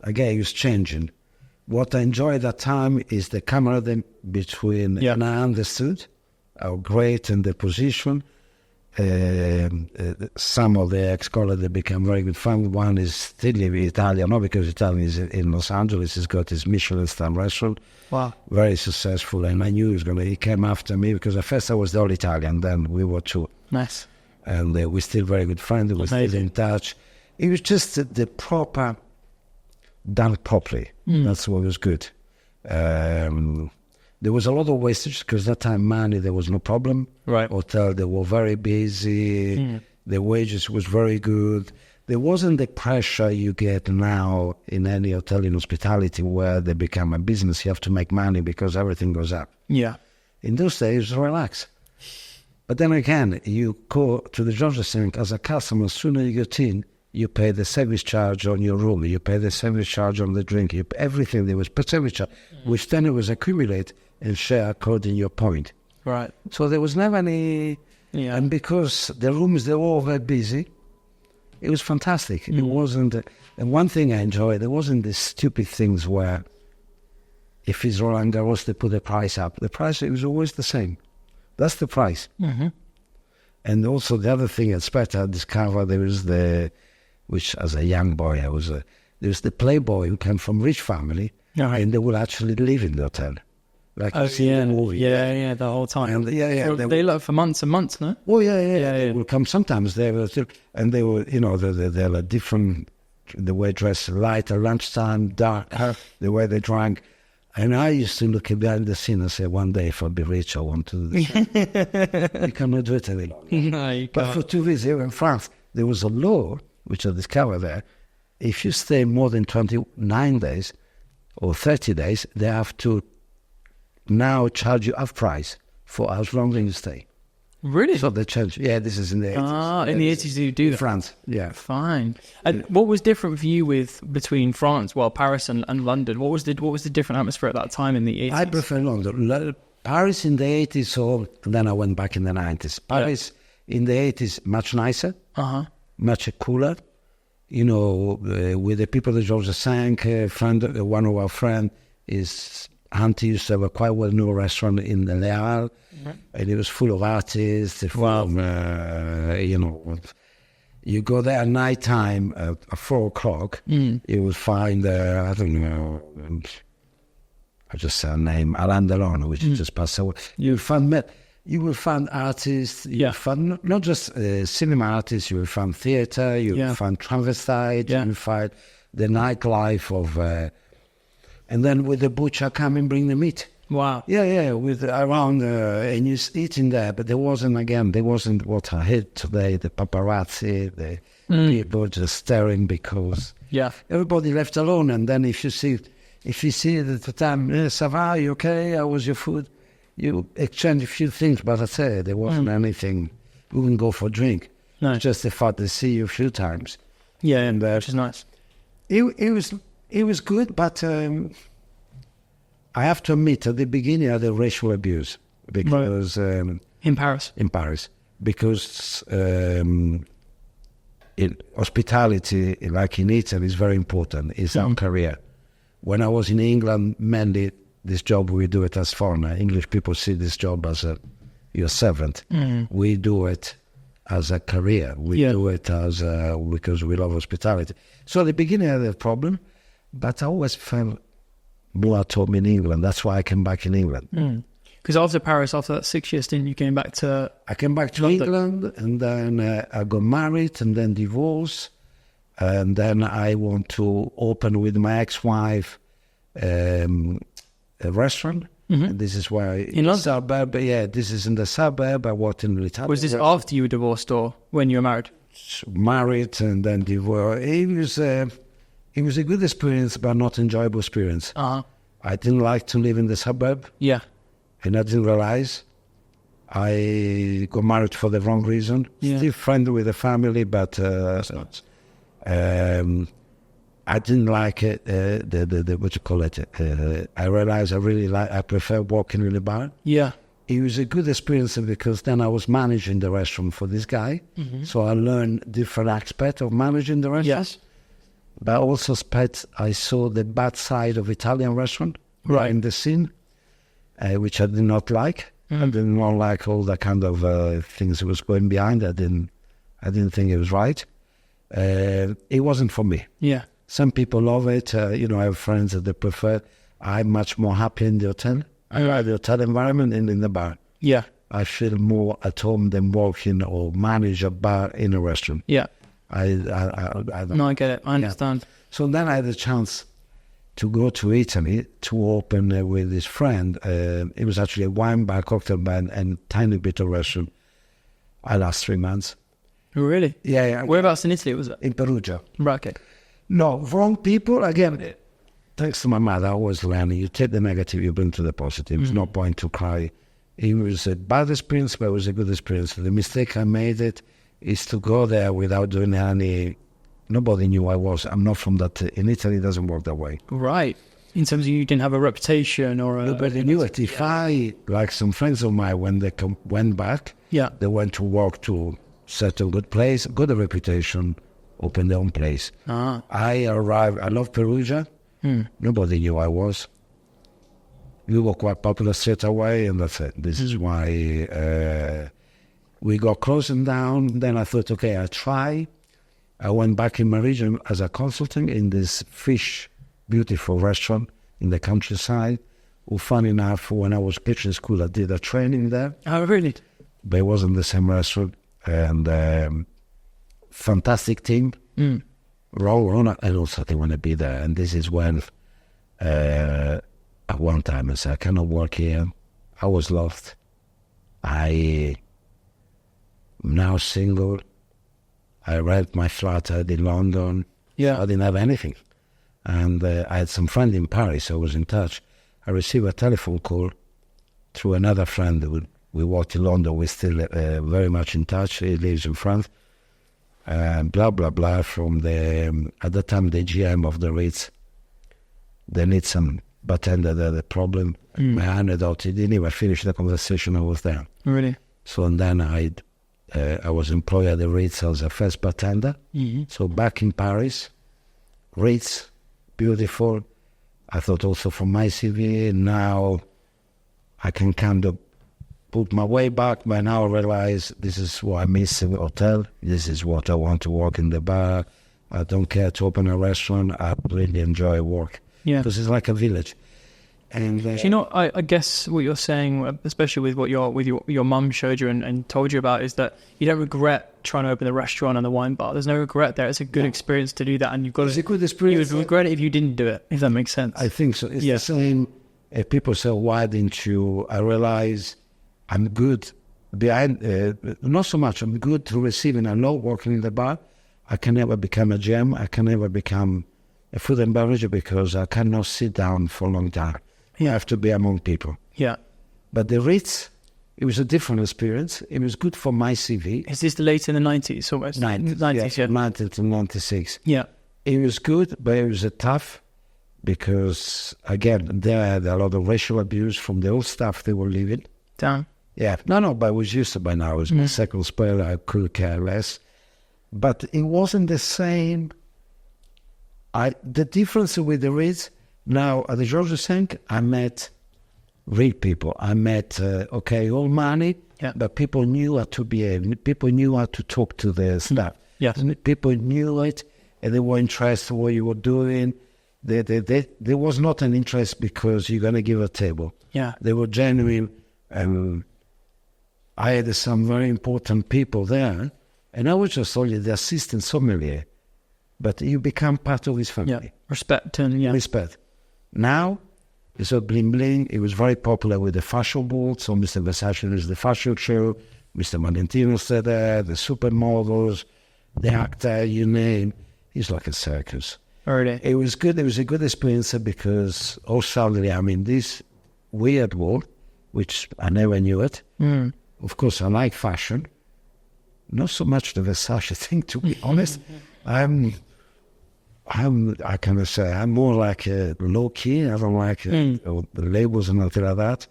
again, it was changing. What I enjoyed at that time is the camaraderie between, and I understood how great in the position. Some of the ex-colleagues that became very good friends. One is still Italian, not because Italian is in Los Angeles. He's got his Michelin star restaurant. Wow. Very successful, and I knew he was going to. He came after me because at first I was the only Italian, then we were two. Nice. And we're still very good friends. We're still in touch. It was just the proper, done properly. That's what was good. There was a lot of wastage because that time money, there was no problem. Right. Hotel, they were very busy. The wages was very good. There wasn't the pressure you get now in any hotel in hospitality where they become a business. You have to make money because everything goes up. Yeah. In those days, relax. But then again, you go to the Georgia Sink as a customer, as soon as you get in, you pay the service charge on your room, you pay the service charge on the drink, you pay everything there was per service charge, which then it was accumulate and share according your point. Right. So there was never any, and because the rooms, they were all very busy, it was fantastic. It wasn't, and one thing I enjoyed, there wasn't these stupid things where if it's Roland Garros, they put the price up. The price, it was always the same. That's the price. And also the other thing that's better, I discovered there was which as a young boy, there was the playboy who came from rich family, and they would actually live in the hotel. Like you see in the movie. Yeah, the whole time. And They look for months and months, no? Oh, yeah. They will come sometimes. They were still, and they were, they're different, the way dressed, lighter, lunchtime, dark, the way they drank. And I used to look behind the scene and say, one day if I'll be rich, I want to do this. You cannot do it any longer. No, you But can't. for 2 weeks here in France, there was a law, which I discovered there. If you stay more than 29 days or 30 days, they have to now charge you half price for as long as you stay. Really? So they charge. Yeah, this is in the 80s. Ah, in the 80s you do that. France, yeah. Fine. And what was different for you between France, Paris and London? What was the different atmosphere at that time in the 80s? I prefer London. Paris in the 80s, so then I went back in the 90s. Paris in the 80s, much nicer, much cooler. With the people that Georgia Sank, one of our friends is Auntie used to have a quite well-known restaurant in the Leal, and it was full of artists. You go there at night time at 4 o'clock, you will find, I don't know, I just say a name, Alain Delon, which just passed away. You will find artists, you will find not just cinema artists, you will find theater, you will find transvestite, you will find the nightlife of... and then with the butcher come and bring the meat. Wow. Yeah, with around, and you eat in there, but there wasn't what I hate today, the paparazzi, the people just staring because everybody left alone. And then if you see at the time, ça va, you okay, how was your food? You exchange a few things, but I say there wasn't anything, we wouldn't go for a drink. No. It's just the fact they see you a few times. Yeah, and which is nice. It was good, but I have to admit, at the beginning, I had a racial abuse because in Paris, because hospitality, like in Italy, is very important. It's our career. When I was in England, mainly this job we do it as foreigner. English people see this job as your servant. We do it as a career. We do it as because we love hospitality. So at the beginning, I had a problem. But I always felt more at home in England. That's why I came back in England. Because after Paris, after that 6 year stint, you came back to... I came back to London. England, and then I got married, and then divorced. And then I want to open with my ex-wife a restaurant. And this is why in London. Suburb. Yeah, this is in the suburb. I worked in Ritz. Was this after you were divorced or when you were married? Married and then divorced. It was a good experience, but not enjoyable experience. I didn't like to live in the suburb. Yeah. And I didn't realize. I got married for the wrong reason. Yeah. Still friendly with the family, but I didn't like it. The what you call it? I realized I prefer working in the bar. Yeah. It was a good experience because then I was managing the restaurant for this guy. So I learned different aspects of managing the restaurant. Yes. But also I saw the bad side of Italian restaurant in the scene, which I did not like. I did not like all the kind of things that was going behind. I didn't think it was right. It wasn't for me. Yeah. Some people love it. I have friends that they prefer. I'm much more happy in the hotel. I like the hotel environment and in the bar. Yeah. I feel more at home than working or manage a bar in a restaurant. Yeah. I don't. No, I get it. I understand. So then I had a chance to go to Italy to open with this friend. It was actually a wine bar, cocktail bar, and tiny bit of restaurant. I last 3 months. Oh, really? Yeah. Whereabouts in Italy was it? In Perugia. Right, okay. No, wrong people. Again, thanks to my mother, I always learning. You take the negative, you bring to the positive. There's no point to cry. It was a bad experience, but it was a good experience. The mistake I made is to go there without doing any. Nobody knew I was. I'm not from that. In Italy, it doesn't work that way. Right. In terms of you didn't have a reputation or a... Nobody knew it. If I, like some friends of mine, when they went back, they went to work to settle good place, good reputation, open their own place. I arrived, I love Perugia. Nobody knew I was. We were quite popular straight away, and that's it. This is why we got closing down. Then I thought, okay, I'll try. I went back in my region as a consultant in this beautiful restaurant in the countryside. Well, funny enough, when I was kitchen school, I did a training there. Oh, really? But it wasn't the same restaurant. And fantastic team. Wrong, and also they want to be there. And this is when, at one time, I said, I cannot work here. I was lost. I'm now single. I rent my flat out in London. Yeah. I didn't have anything. And I had some friend in Paris, so I was in touch. I received a telephone call through another friend. We worked in London. We're still very much in touch. He lives in France. Blah, blah, blah. From at the time, the GM of the Ritz. They need some bartender there, the problem. My anecdote, he didn't even finish the conversation. I was there. Really? So and then I was employed at the Ritz as a first bartender. So back in Paris, Ritz, beautiful. I thought also from my CV, now I can kind of put my way back, but now I realize this is what I miss in the hotel. This is what I want to work in the bar. I don't care to open a restaurant. I really enjoy work. Yeah. Because it's like a village. And I guess what you're saying, especially with what your mum showed you and told you about, is that you don't regret trying to open the restaurant and the wine bar. There's no regret there. It's a good experience to do that, and you've got it's a good experience. You would regret it if you didn't do it, if that makes sense. I think so. It's the same. People say, why didn't you? I realize I'm good behind, not so much. I'm good to receiving. I love working in the bar. I can never become a GM. I can never become a food and beverage because I cannot sit down for a long time. You have to be among people. Yeah. But the Ritz, it was a different experience. It was good for my CV. Is this the late in the 90s almost? 90s, yeah. 90 to 96. Yeah. It was good, but it was tough because, again, there I had a lot of racial abuse from the old staff they were leaving. Damn. Yeah. No, but I was used to by now. It was my second spell. I could care less. But it wasn't the same. The difference with the Ritz, now at the Georges V, I met real people. I met, all money, but people knew how to behave. People knew how to talk to the staff. Yes. People knew it, and they were interested in what you were doing. There was not an interest because you're going to give a table. Yeah. They were genuine. I had some very important people there, and I was just only the assistant sommelier. but you become part of his family. Yeah. Respect and Respect. Now, it's a bling bling. It was very popular with the fashion board. So Mr. Versace is the fashion show. Mr. Valentino's there, the supermodels, the actor, you name. It's like a circus. Already. It was good. It was a good experience because, suddenly, I'm in this weird world, which I never knew it. Of course, I like fashion. Not so much the Versace thing, to be honest. I cannot say, I'm more like low key. I don't like the labels and nothing like that.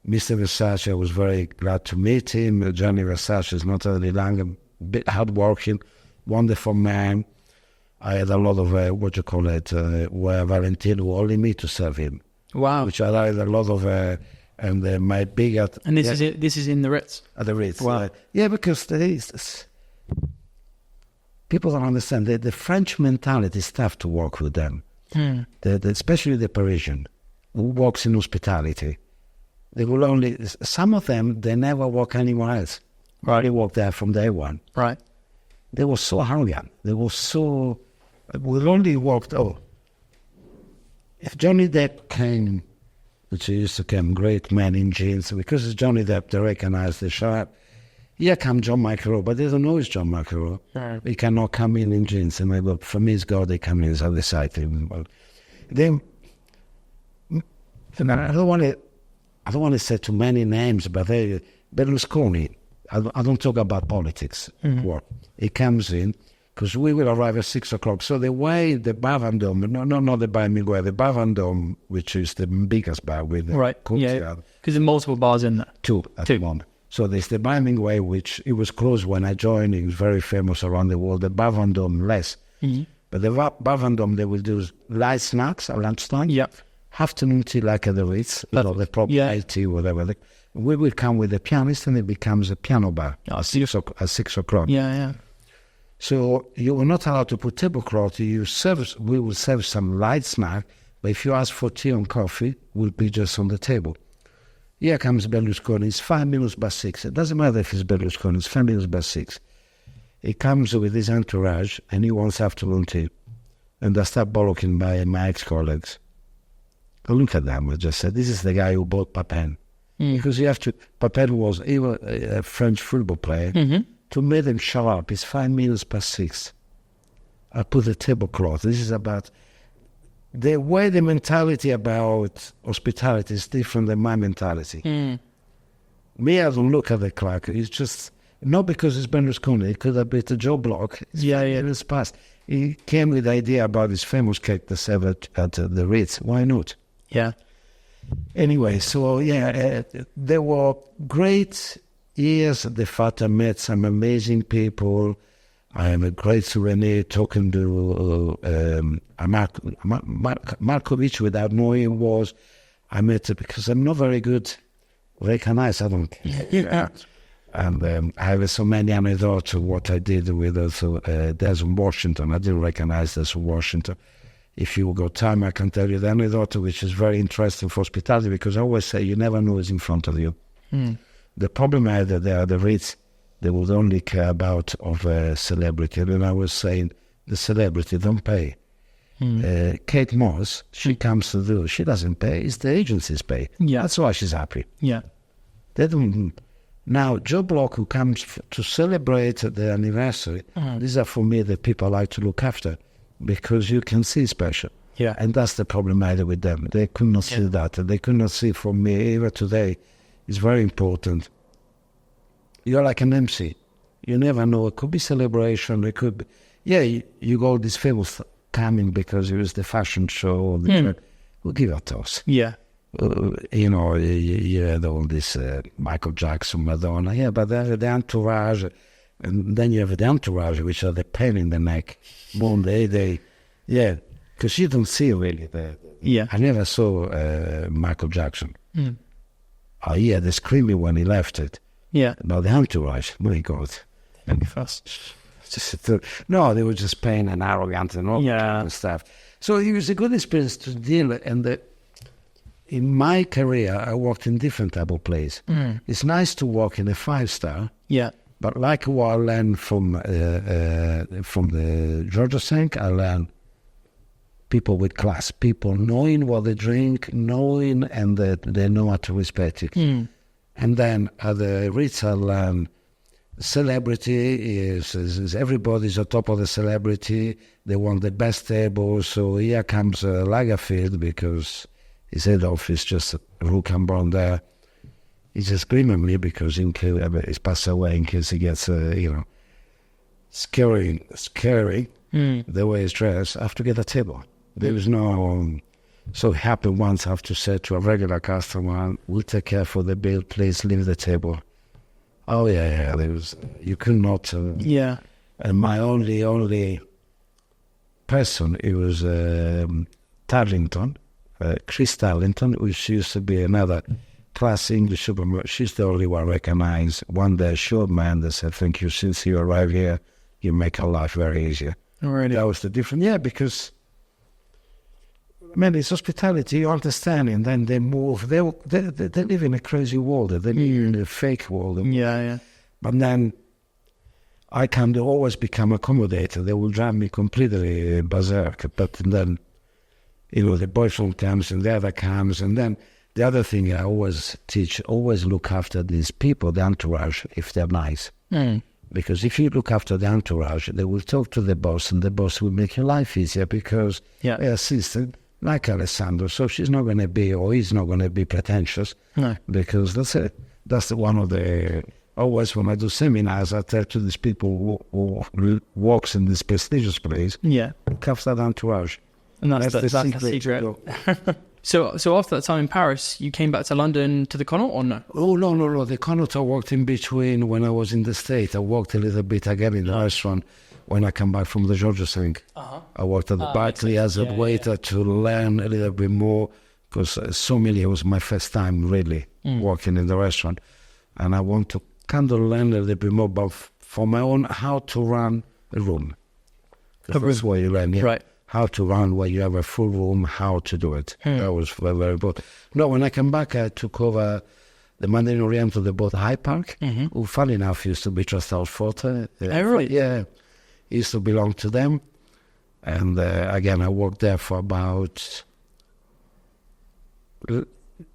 Mr. Versace, I was very glad to meet him. Gianni Versace is not only long, a bit hardworking, wonderful man. I had a lot of, where Valentino wanted me to serve him. Wow. Which I had a lot of, and my bigger... And this is it. This is in the Ritz? At the Ritz. Wow. Because there is... People don't understand. The French mentality is tough to work with them. Especially the Parisian, who works in hospitality. They will only... Some of them, they never work anywhere else. Right. They work there from day one. Right. They were so arrogant. They were so... We only worked... If Johnny Depp came, which he used to come, great man in jeans, because it's Johnny Depp, they recognize the shot. Here comes John McEnroe, but they don't know it's John McEnroe. He cannot come in jeans. And but for me, it's God, they come in on the side. Well, then, I don't want to say too many names, but Berlusconi, I don't talk about politics. He comes in, because we will arrive at 6 o'clock. So the way the bar Vendôme, not the bar Miguel, the bar Vendôme, which is the biggest bar with the because there's multiple bars in there. Two at the moment. So there's the bar Miguel, which it was closed when I joined. It was very famous around the world. The bar Vendôme less. But the bar Vendôme, they will do light snacks at lunchtime. Afternoon tea like at the Ritz, the proper tea, whatever. We will come with a pianist and it becomes a piano bar at 6 o'clock. So you were not allowed to put tablecloth. We will serve some light snack, but if you ask for tea and coffee, will be just on the table. Here comes Berlusconi. It's 5 minutes past 6. It doesn't matter if it's Berlusconi. It's 5 minutes past 6. He comes with his entourage and he wants afternoon tea. And I start bollocking by my ex-colleagues. I look at them and just said, this is the guy who bought Papin. Because you have to... Papin was a French football player. To make them show up, it's 5 minutes past 6. I put the tablecloth. This is about... The way the mentality about hospitality is different than my mentality. Me, I don't look at the clock. It's just... Not because it's Berlusconi. It could have been a Joe Block. It's past. He came with the idea about this famous cake they serve at the Ritz. Why not? Anyway, so there were great years at the fact I met some amazing people. I am a great souvenir talking to Markovic without knowing who was. I met her because I'm not very good. Recognize, I don't care. And I have so many anecdotes of what I did with her. So there's in Washington. I didn't recognize this in Washington. If you got time, I can tell you the anecdote, which is very interesting for hospitality, because I always say you never know who's in front of you. The problem is that they are the Ritz. They would only care about of a celebrity. And I was saying, the celebrity don't pay. Kate Moss, she comes to do, she doesn't pay. It's the agencies pay. That's why she's happy. They don't. Now, Joe Block, who comes to celebrate the anniversary, these are for me the people I like to look after, because you can see special. And that's the problem either with them. They could not see that. They could not see from me, even today. It's very important. You're like an MC. You never know. It could be celebration. It could be... you go this famous coming because it was the fashion show. We'll give it to us. You had all this Michael Jackson, Madonna. But the entourage. And then you have the entourage, which are the pain in the neck. One day, because you don't see really. I never saw Michael Jackson. I hear the screaming when he left it. About the entourage. My God. No, they were just pain and arrogant and all kind of stuff. So it was a good experience to deal. And in my career, I worked in different type of places. It's nice to work in a 5-star. But like what I learned from the Georgia Sink, I learned people with class, people knowing what they drink, knowing and that they know how to respect it. And then at the Ritz, I learned celebrity is everybody's on top of the celebrity. They want the best table. So here comes Lagerfield because his head office just Rook and Brown there. He's just screaming at me because he's passed away in case he gets, scary the way he's dressed. I have to get a table. There was no... So it happened once I have to say to a regular customer, we'll take care for the bill, please leave the table. Oh, yeah, there was... You could not... And my only person, it was Tarlington, Chris Tarlington, which used to be another class English supermarket. She's the only one recognized. One day, short man, they said, thank you, since you arrived here, you make our life very easier. Already. That was the difference. Yeah, because... Man, it's hospitality, you understand, and then they move. They live in a crazy world. They live in a fake world. Yeah. But then I can always become accommodator. They will drive me completely berserk. But then, the boyfriend comes and the other comes. And then the other thing I always teach, always look after these people, the entourage, if they're nice. Because if you look after the entourage, they will talk to the boss, and the boss will make your life easier because their assistant... Like Alessandro, so she's not going to be, or he's not going to be pretentious. No. Because that's it. That's one of the, always when I do seminars, I tell to these people who walks in this prestigious place, look after the entourage. And that's the secret. So after that time in Paris, you came back to London to the Connaught or no? Oh, no. The Connaught I worked in between when I was in the States. I worked a little bit again in the restaurant. When I come back from the Georgia Sink, I worked at the Barclay as a waiter to learn a little bit more because sommelier was my first time really working in the restaurant. And I want to kind of learn a little bit more about for my own how to run a room. That's what you learn, Right. How to run where you have a full room, how to do it. That was very, very important. No, when I came back, I took over the Mandarin Oriental, they bought High Park, who, funny enough, used to be Trusthouse Forte. Really? Yeah. It used to belong to them. And again, I worked there for about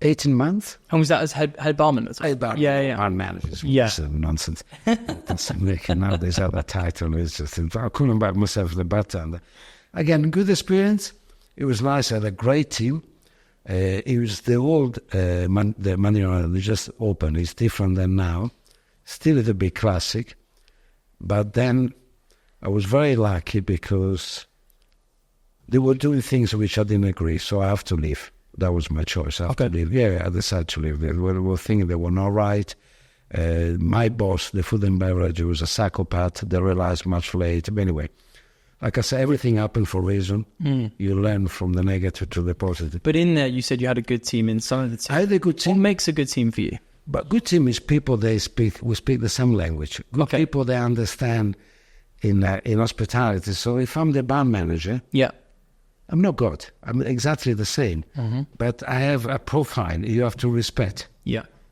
18 months. And was that as head barman? Head barman. Yeah. Bar manager. Yeah. Nonsense. Now there's other title. It's just, I couldn't buy myself the bartender. Again, good experience. It was nice. I had a great team. It was the old the Mandarin, they just opened. It's different than now. Still a little bit classic. But then I was very lucky because they were doing things which I didn't agree, so I have to leave. That was my choice. I have to leave. Yeah, I decided to leave. They were things that were not right. My boss, the food and beverage, was a psychopath. They realized much later. But anyway, like I said, everything happened for a reason. You learn from the negative to the positive. But in there, you said you had a good team in some of the team. I had a good team. What makes a good team for you? But good team is people we speak the same language. Good people, they understand in hospitality. So if I'm the bar manager, I'm not good. I'm exactly the same. But I have a profile you have to respect.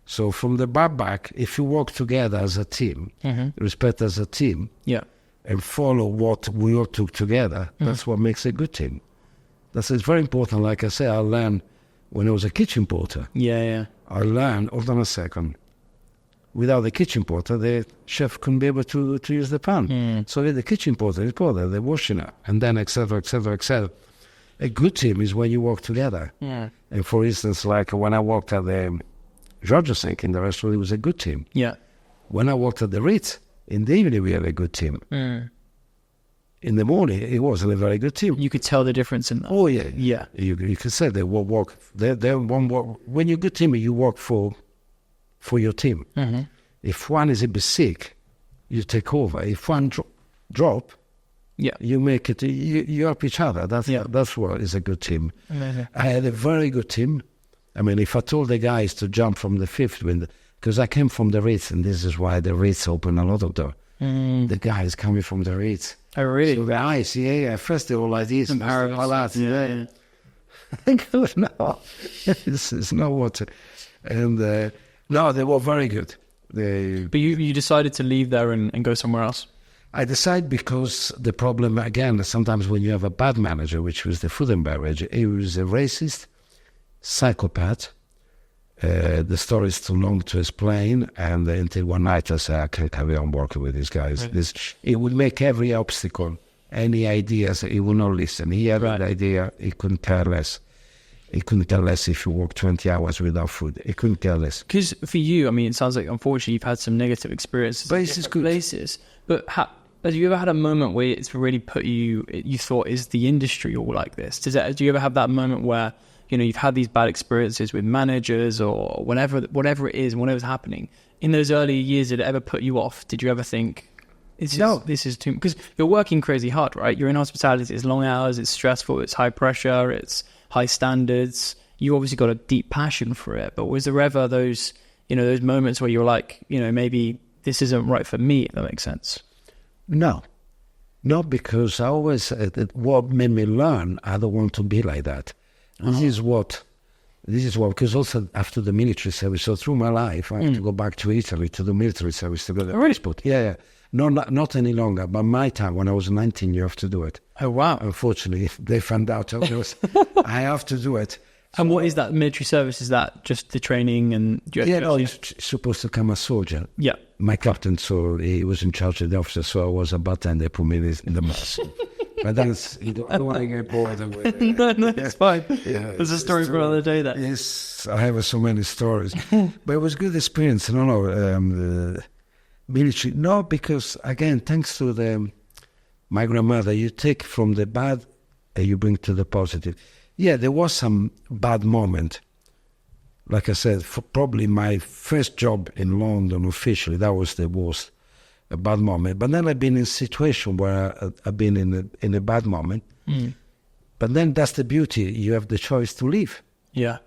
So from the bar back, if you work together as a team, respect as a team, and follow what we all took together, that's what makes a good team. It's very important. Like I say, I learned when I was a kitchen porter. I learned, hold on a second, without the kitchen porter, the chef couldn't be able to use the pan. So the kitchen porter is porter, they're washing it, and then etc. A good team is when you work together. And for instance, like when I worked at the Georgia Sink in the restaurant, it was a good team. When I worked at the Ritz, in the evening we had a good team. In the morning, it wasn't a very good team. You could tell the difference in that. Oh, yeah. You could say they will work. They won't work. When you're a good team, you work for your team. If one is a bit sick, you take over. If one drop, you make it. You help each other. That's what is a good team. I had a very good team. I mean, if I told the guys to jump from the fifth window, because I came from the Ritz, and this is why the Ritz opened a lot of doors. The guys coming from the Ritz. Oh, really? So the eyes, first they were like this. Palazzi, no, this is not what. And no, they were very good. But you decided to leave there and go somewhere else. I decided because the problem, again, sometimes when you have a bad manager, which was the food and beverage, he was a racist, psychopath. The story is too long to explain, and until one night I said, I can't carry on working with these guys. Really? It would make every obstacle, any ideas, he would not listen. He had an idea, he couldn't care less. He couldn't care less if you work 20 hours without food. He couldn't care less. Because for you, I mean, it sounds like, unfortunately, you've had some negative experiences in different places. But have you ever had a moment where it's really put you thought, is the industry all like this? Do you ever have that moment where, you know, you've had these bad experiences with managers or whatever it is, whatever's happening? In those early years, did it ever put you off? Did you ever think, this is too... Because you're working crazy hard, right? You're in hospitality, it's long hours, it's stressful, it's high pressure, it's high standards. You obviously got a deep passion for it, but was there ever those moments where you're like, you know, maybe this isn't right for me, if that makes sense? No, because I always, what made me learn, I don't want to be like that. This is what, because also after the military service, so through my life, I have to go back to Italy to do military service to go to the export. Yeah. No, not any longer, but my time, when I was 19, you have to do it. Oh, wow. Unfortunately, they found out I have to do it. So, and what is that military service? Is that just the training and... you're supposed to become a soldier. Yeah. My captain, so he was in charge of the officer, so I was a bartender, put me in the mess. But that's, I don't want to get bored with it. No, it's fine. Yeah, there's a story for another day there. Yes, I have so many stories. But it was a good experience. The military, no, because, again, thanks to my grandmother, you take from the bad and you bring to the positive. Yeah, there was some bad moment. Like I said, for probably my first job in London officially, that was the worst, a bad moment. But then I've been in a situation where I've been in a bad moment. But then that's the beauty. You have the choice to leave. Yeah.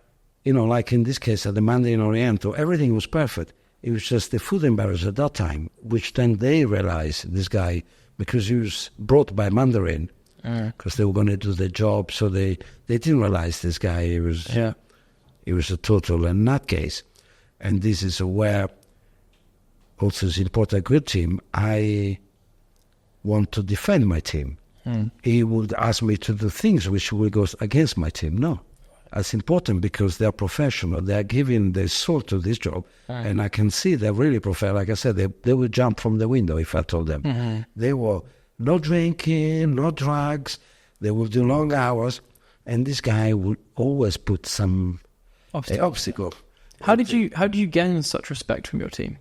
You know, like in this case, at the Mandarin Oriental, everything was perfect. It was just the food and beverage at that time, which then they realized, this guy, because he was brought by Mandarin, because they were going to do the job, so they didn't realize this guy, he was a total nutcase. And this is where also is important, a good team. I want to defend my team. He would ask me to do things which will go against my team. No, that's important because they're professional. They're giving their soul to this job. And I can see they're really professional. Like I said, they would jump from the window if I told them. They were no drinking, no drugs. They would do long hours. And this guy would always put some obstacle. How did you gain such respect from your team?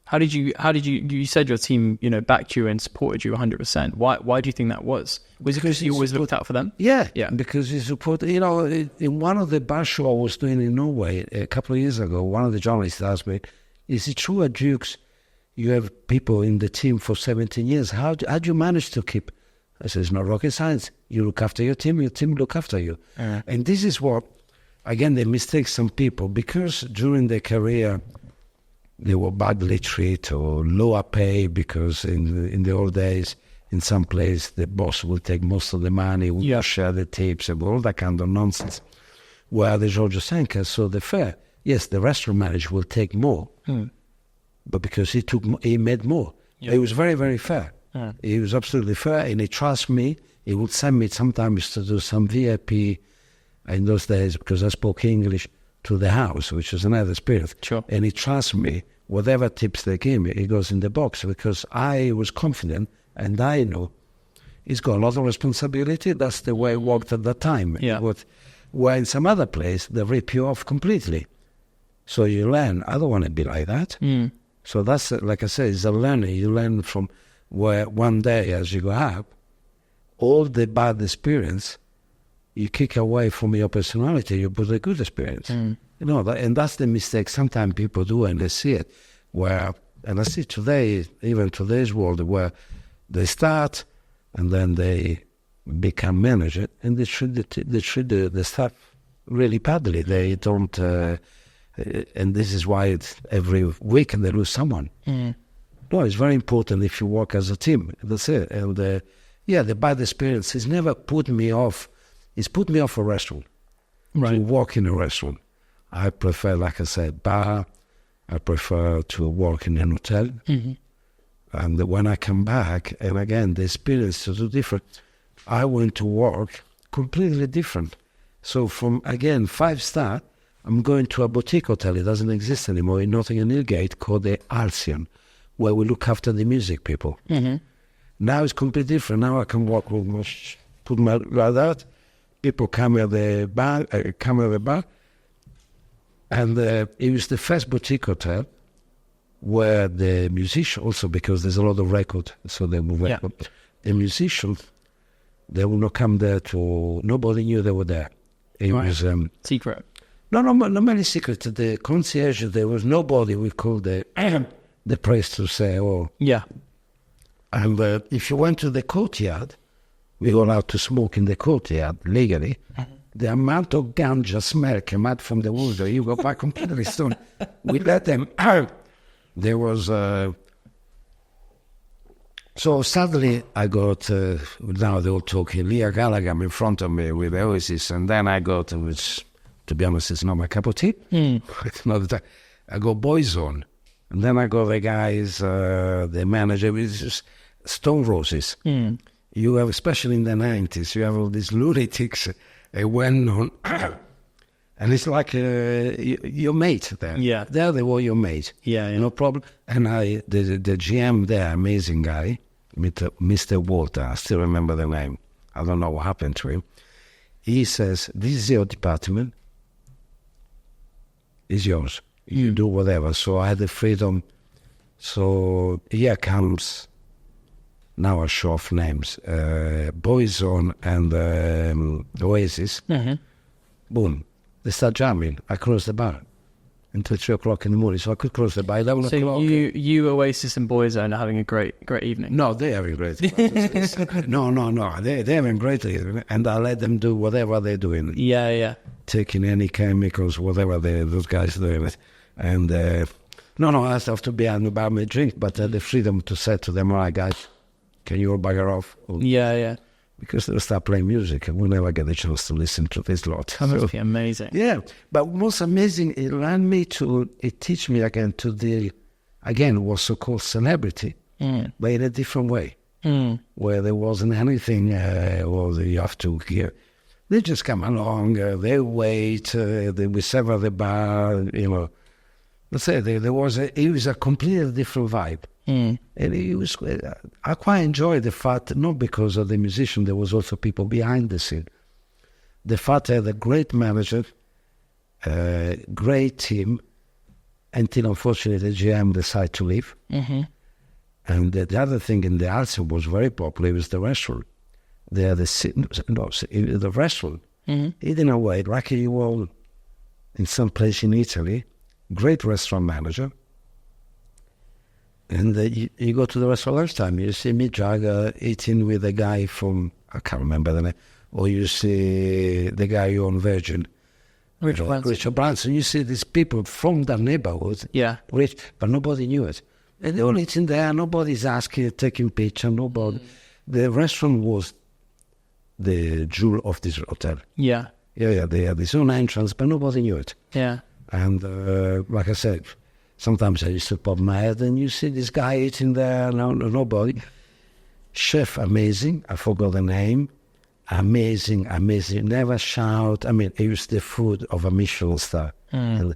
How did you said your team, you know, backed you and supported you 100%. Why do you think that was? Was it because you always looked out for them? Yeah. Because you support, you know, in one of the bar show I was doing in Norway a couple of years ago, one of the journalists asked me, is it true at Duke's you have people in the team for 17 years? How do you manage to keep? I said, it's not rocket science. You look after your team look after you. And this is what, again, they mistake some people, because during their career, they were badly treated or lower pay, because in the old days, in some place, the boss will take most of the money, will share the tips, and all that kind of nonsense. Where the Georgia Sanka, so the fare, yes, the restaurant manager will take more, but because he made more. He was very, very fair. He was absolutely fair, and he trusts me. He would send me sometimes to do some VIP in those days, because I spoke English, to the house, which is another spirit. Sure. And he trusts me. Whatever tips they give me, it goes in the box, because I was confident, and I know he's got a lot of responsibility. That's the way it worked at that time. Yeah. Where in some other place, they rip you off completely. So you learn, I don't want to be like that. So that's, like I said, it's a learning. You learn from where one day as you go up, all the bad experience, you kick away from your personality, you put a good experience. You know, and that's the mistake sometimes people do, and they see it. And I see today, even today's world, where they start and then they become manager, and they treat the staff really badly. They don't, and this is why every week they lose someone. No, it's very important if you work as a team. That's it. And the bad experience has never put me off. It's put me off a restaurant. Right. To work in a restaurant. I prefer, like I said, bar, I prefer to work in an hotel. And when I come back, and again, the experience is different. I went to work completely different. So from, again, 5-star, I'm going to a boutique hotel. It doesn't exist anymore in Notting Hill Gate called the Alcian, where we look after the music people. Now it's completely different. Now I can walk with put my like that. People come at the bar, and it was the first boutique hotel where the musician, also because there's a lot of record, so they will record. The musicians, they will not come there to, nobody knew they were there. It was secret. No, not many secret. The concierge, there was nobody we called the place to say, oh. Yeah. And if you went to the courtyard, we were allowed to smoke in the courtyard legally. The amount of ganja smell came out from the window. You go back completely stoned. We let them out. There was... So suddenly I got... now they're all talking. Leah Gallagher in front of me with Oasis. And then I got... Which, to be honest, it's not my cup of tea. It's another time. I got Boyzone. And then I got the guys, the manager, with just Stone Roses. You have, especially in the 90s, you have all these lunatics, well-known, and it's like your mate there. Yeah. There they were your mate. Yeah. No problem. And the GM there, amazing guy, Mr. Walter, I still remember the name. I don't know what happened to him. He says, this is your department. It's yours. You do whatever. So I had the freedom. So here comes, now I show off names, Boyzone and Oasis. Boom. They start jamming. I close the bar until 3 o'clock in the morning. So I could close the bar 11 o'clock. So you Oasis and Boyzone are having a great evening. No, they're having a great evening. No. They're having a great evening. And I let them do whatever they're doing. Yeah. Taking any chemicals, whatever those guys are doing. And no, I have to be on about my drink, but the freedom to say to them, all right, guys, can you all bugger off? Yeah. Because they'll start playing music and we'll never get the chance to listen to this lot. That must be amazing. Yeah, but most amazing, it teach me again to deal, again, what's so-called celebrity, but in a different way, where there wasn't anything, or you have to hear. They just come along, they wait, we serve at the bar, Let's say it was a completely different vibe. And it was, I quite enjoyed the fact, not because of the musician, there was also people behind the scene. The fact I had a great manager, great team, until unfortunately the GM decided to leave. And the other thing in the Alcian was very popular was the restaurant. They had the restaurant. In a way, like you were in some place in Italy, great restaurant manager. And you go to the restaurant lunchtime, you see Mick Jagger eating with a guy from, I can't remember the name, or you see the guy who owned Virgin, Richard Branson. You see these people from that neighborhood, rich, but nobody knew it. And they're all eating there, nobody's asking, taking picture, nobody. The restaurant was the jewel of this hotel. Yeah, they had this own entrance, but nobody knew it. Yeah. And like I said, sometimes I used to pop my head and you see this guy eating there, nobody. Chef, amazing. I forgot the name. Amazing. Never shout. I mean, it was the food of a Michelin star. And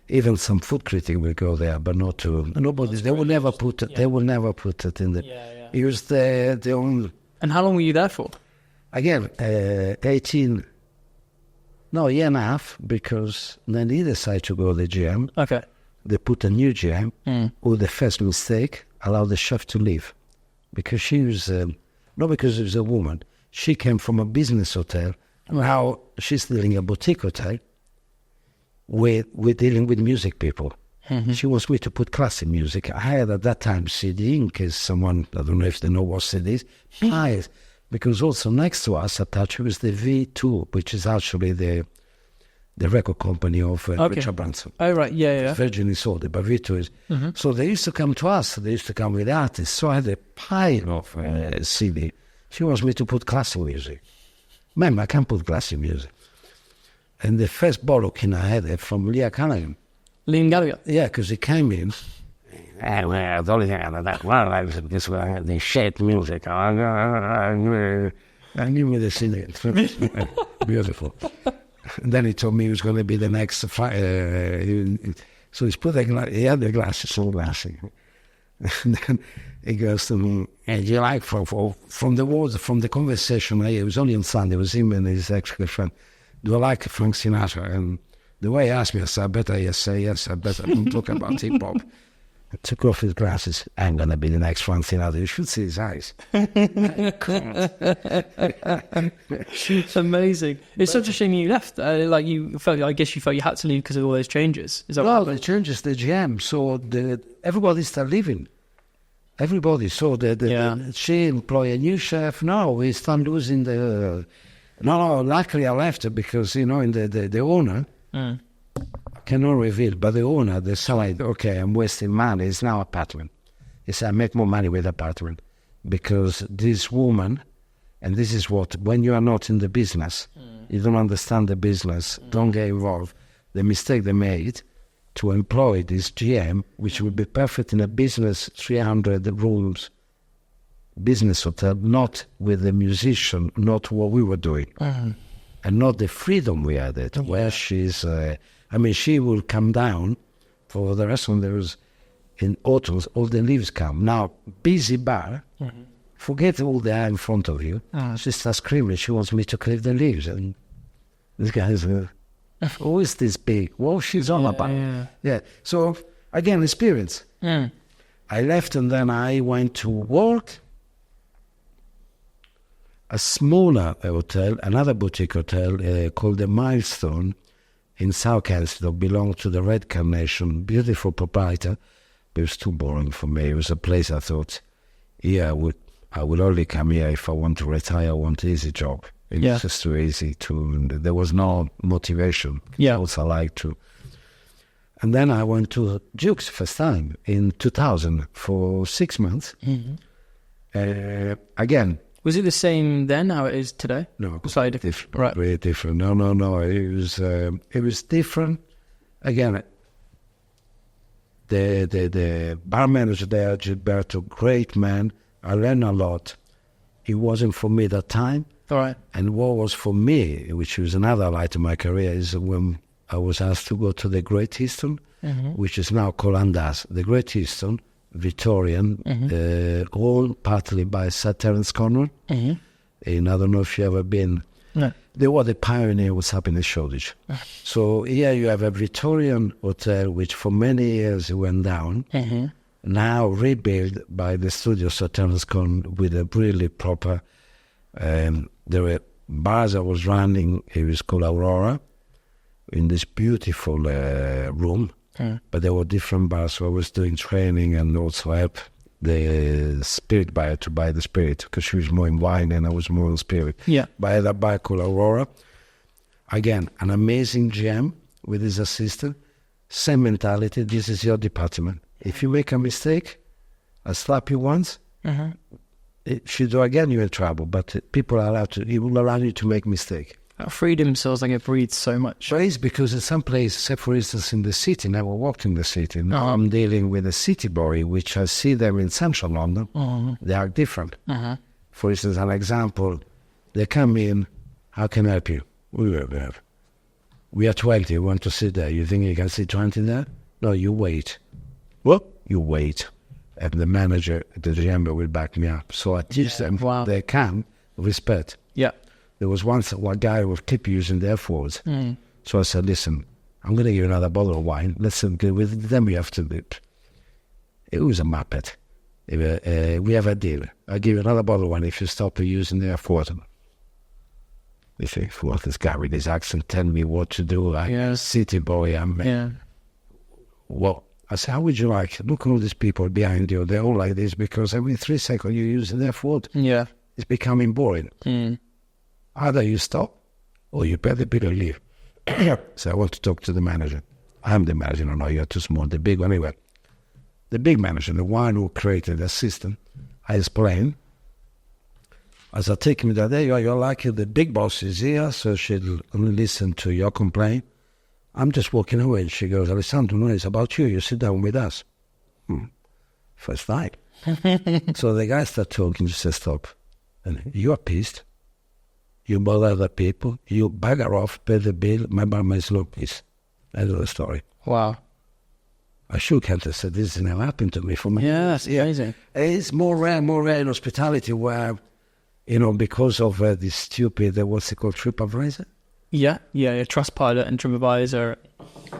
even some food critic will go there, but not to nobody. They will never put it. They will never put it in the. It was the only. And how long were you there for? Again, 18. No, a year and a half, because then he decided to go to the GM. Okay. They put a new GM, who the first mistake allowed the chef to leave. Because she was, not because she was a woman, she came from a business hotel. Now she's dealing a boutique hotel with dealing with music people. She wants me to put classic music. I had at that time CD, in case someone, I don't know if they know what CD is, because also next to us attached was the V2, which is actually the record company of Richard Branson. Oh, right, yeah. Virgin is sold it, but V2 is. So they used to come to us, they used to come with artists. So I had a pile of CD. She wants me to put classic music. Ma'am, I can't put classic music. And the first bollocking I had from Leah Callaghan, Liam Gallagher. Yeah, because he came in. Well, the only thing I that well, I was this one, the shit music. I knew me the singing. Beautiful. And then he told me he was going to be the next. So he's put he had the glasses, sunglasses. And then he goes to me, hey, do you like from the words, from the conversation, it was only on Sunday, it was him and his ex-girlfriend, do you like Frank Sinatra? And the way he asked me, I said, I better say yes, I better don't talk about hip-hop. I took off his glasses. I'm going to be the next Frank Sinatra. You should see his eyes. It's amazing. It's such a shame you left. I guess you felt you had to leave because of all those changes. Is that well, the changes, the GM, so everybody started leaving. Everybody. So she employed a new chef. No, we start losing the... No, luckily I left it because, in the owner... I cannot reveal, but the owner decided, okay, I'm wasting money. It's now apartment. He said, I make more money with apartment because this woman, and this is what, when you are not in the business, you don't understand the business, don't get involved. The mistake they made to employ this GM, which would be perfect in a business 300 rooms business hotel, not with the musician, not what we were doing, and not the freedom we had it, where she's... she will come down for the restaurant. There was in hotels, all the leaves come. Now, busy bar, forget all the air in front of you. She starts screaming. She wants me to clear the leaves. And this guy is, who is this big? What she's on about? Yeah. So, again, experience. I left and then I went to work. A smaller hotel, another boutique hotel called the Milestone, in South Kensington, belonged to the Red Carnation, beautiful proprietor, but it was too boring for me. It was a place I thought, I would only come here if I want to retire, I want an easy job. It was just too easy there was no motivation. Yeah. Also like to. And then I went to Duke's first time in 2000 for 6 months. Again, was it the same then how it is today? No, slightly different. Right. Very different. No. It was different. Again, the bar manager there, Gilberto, great man. I learned a lot. It wasn't for me that time. All right. And what was for me, which was another light in my career, is when I was asked to go to the Great Eastern, which is now called Andaz. The Great Eastern, Victorian, all partly by Sir Terence Conran. And I don't know if you've ever been. No. They were the pioneer what's happening in Shoreditch. So here you have a Victorian hotel, which for many years went down, now rebuilt by the studio Sir Terence Conran with a really proper... there were bars I was running, it was called Aurora, in this beautiful room. But there were different bars, so I was doing training and also help the spirit buyer to buy the spirit, because she was more in wine and I was more in spirit. Yeah. By that bar called Aurora. Again, an amazing GM with his assistant. Same mentality, this is your department. If you make a mistake, I slap you once. If you do again, you're in trouble. But people are allowed to, he will allow you to make mistake. Freedom feels like it breathes so much. But it's because in some places, say for instance in the city, never walked in the city. Now I'm dealing with a city boy, which I see them in central London. They are different. For instance, an example, they come in, how can I help you? We are 20, you want to sit there. You think you can sit 20 there? No, you wait. What? You wait. And the manager, the GM will back me up. So I teach them they can respect. Yeah. There was once one guy who kept using their words. So I said, listen, I'm going to give you another bottle of wine. Listen, with them we have to do it. It was a muppet. We have a deal. I'll give you another bottle of wine if you stop using their F-word. They think, what, this guy with his accent tell me what to do. I'm city boy. Well, I said, how would you like? Look at all these people behind you. They're all like this because every 3 seconds you're using their F-word. Yeah. It's becoming boring. Either you stop or you better leave. So I want to talk to the manager. I'm the manager. No, you're too small. The big one, anyway. The big manager, the one who created the system, I explained. As I take him that day, you're lucky the big boss is here, so she'll only listen to your complaint. I'm just walking away, and she goes, Alessandro, no, it's about you. You sit down with us. First time. So the guy started talking, just said, stop. And you are pissed. You bother other people. You bugger off, pay the bill. My barman is low piece. End of the story. Wow. I shook hands and said, this has never happened to me. For me. Yeah, that's amazing. It's more rare in hospitality where, because of this stupid, what's it called, TripAdvisor? Yeah, Trustpilot and TripAdvisor.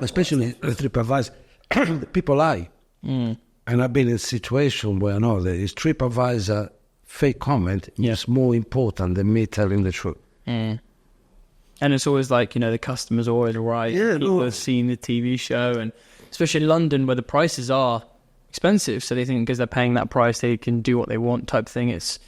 Especially TripAdvisor, people lie. And I've been in a situation where, no, there is TripAdvisor fake comment is more important than me telling the truth. And it's always like, the customer's always right. Yeah, people have seen the TV show, and especially in London where the prices are expensive, so they think because they're paying that price they can do what they want type thing. It's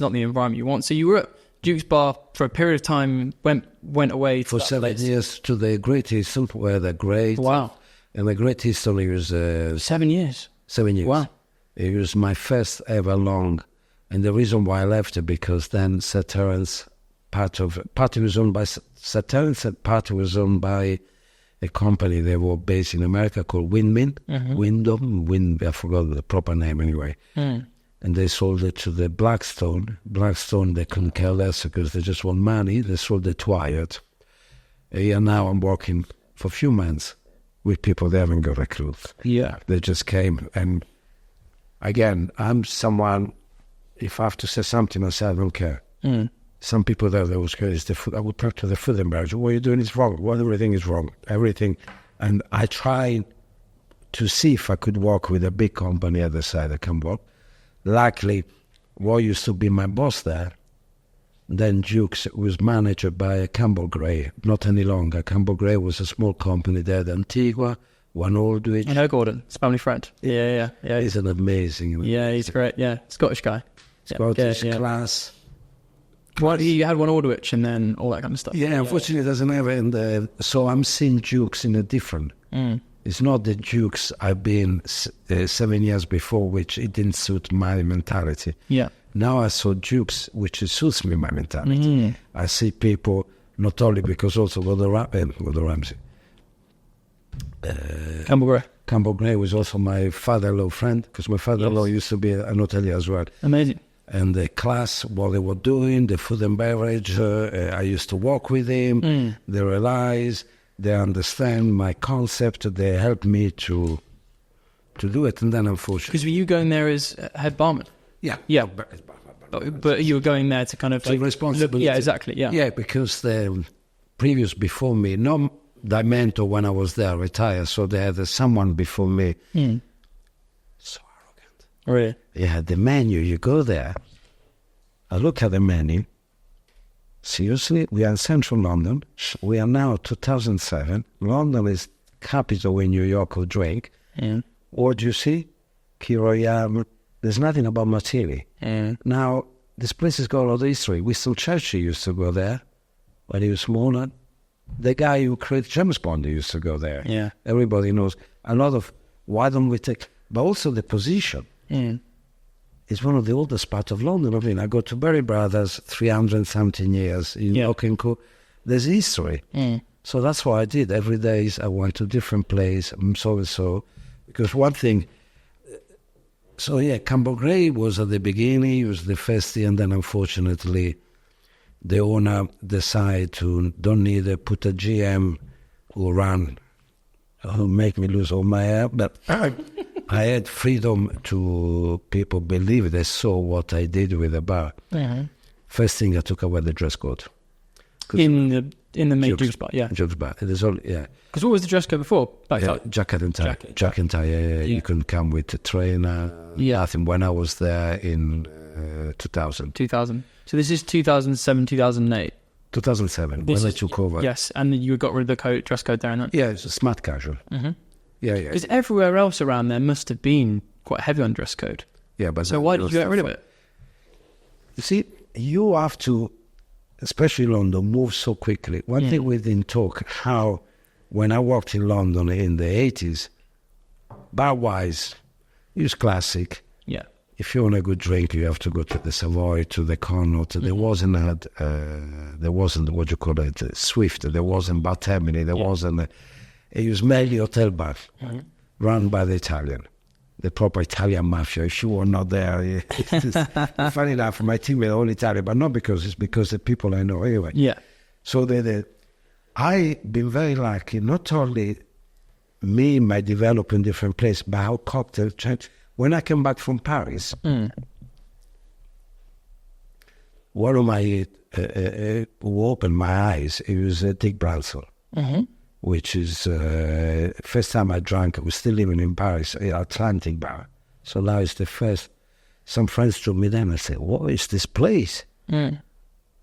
not the environment you want. So you were at Duke's Bar for a period of time, went away for 7 years to the Great Eastern, where the great. Wow. And the Great Eastern was 7 years. 7 years. Wow. It was my first ever long, and the reason why I left it because then Sir Terence, part was owned by Sir Terence, and part was owned by a company. They were based in America called Wyndham. I forgot the proper name anyway. And they sold it to the Blackstone. Blackstone, they couldn't care less because they just want money. They sold it to Hyatt. And now I'm working for a few months with people they haven't got a clue. Yeah. They just came. And again, I'm someone, if I have to say something, I say I don't care. Some people there, they was curious. The food, I would talk to the food and beverage. What you're doing is wrong. Everything is wrong. Everything. And I try to see if I could work with a big company at the side I can work. Luckily, what used to be my boss there, then Duke's was managed by Campbell Gray, not any longer. Campbell Gray was a small company there at Antigua, one Aldwych. I know Gordon, it's family friend. Yeah. He's an amazing. Yeah, he's great. Yeah, Scottish guy. Scottish class. What, he had one Aldwych and then all that kind of stuff. Yeah, unfortunately, it doesn't have it. So I'm seeing Duke's in a different. It's not the Dukes I've been 7 years before, which it didn't suit my mentality. Yeah. Now I saw Dukes, which suits me, my mentality. I see people, not only because also Gordon Ramsay. Campbell Gray was also my father-in-law friend, because my father-in-law used to be an hotelier as well. Amazing. And the class, what they were doing, the food and beverage, I used to walk with him. They realize, they understand my concept. They help me to do it. And then, unfortunately, because were you going there as head barman? Yeah. But you were going there to kind of take responsibility. Yeah, exactly. Yeah, because the previous before me, no, the mentor when I was there retired, so they had someone before me. So arrogant. Really? Yeah, the menu. You go there. I look at the menu. Seriously, we are in central London. We are now 2007. London is capital in New York of drink. What do you see? Key Royale. There's nothing about martini. Now, this place has got a lot of history. Winston Churchill used to go there when he was smaller. The guy who created James Bond used to go there. Yeah. Everybody knows. A lot of, why don't we take, but also the position. It's one of the oldest parts of London. I mean, I go to Berry Brothers, 300-something years in Oakenco. There's history. So that's what I did. Every day I went to different place, so. Because one thing, Campbell Gray was at the beginning, he was the first year, and then unfortunately, the owner decided to don't need to put a GM who make me lose all my hair, but I had freedom to people believe they saw what I did with the bar. First thing I took away the dress code. In the main Duke's bar, Duke's bar. It is all, Because what was the dress code before? Jacket and tie. Jacket and tie, You couldn't come with a trainer. Nothing. When I was there in 2000. 2000. So this is 2007, 2008. 2007, when I took over. Yes, and you got rid of the dress code there and then? Yeah, it's a smart casual. Because everywhere else around there must have been quite heavy on dress code. Yeah, but so why did you get rid of it? You see, you have to, especially London, move so quickly. One thing we didn't talk, how when I worked in London in the 80s, bar-wise, it was classic. Yeah. If you want a good drink, you have to go to the Savoy, to the Connaught. There wasn't what you call it, Swift. There wasn't Bartending. There wasn't. It was mainly hotel bar, run by the Italian, the proper Italian mafia. If you were not there, funny enough, my team were all Italian, but not because it's because the people I know anyway. Yeah. So I've been very lucky, not only me might develop in different places, but how cocktail change. When I came back from Paris, one of my, who opened my eyes, it was Dick Bransell, which is, first time I drank, I was still living in Paris, Atlantic Bar. So now it's the first, some friends told me then, I said, what is this place?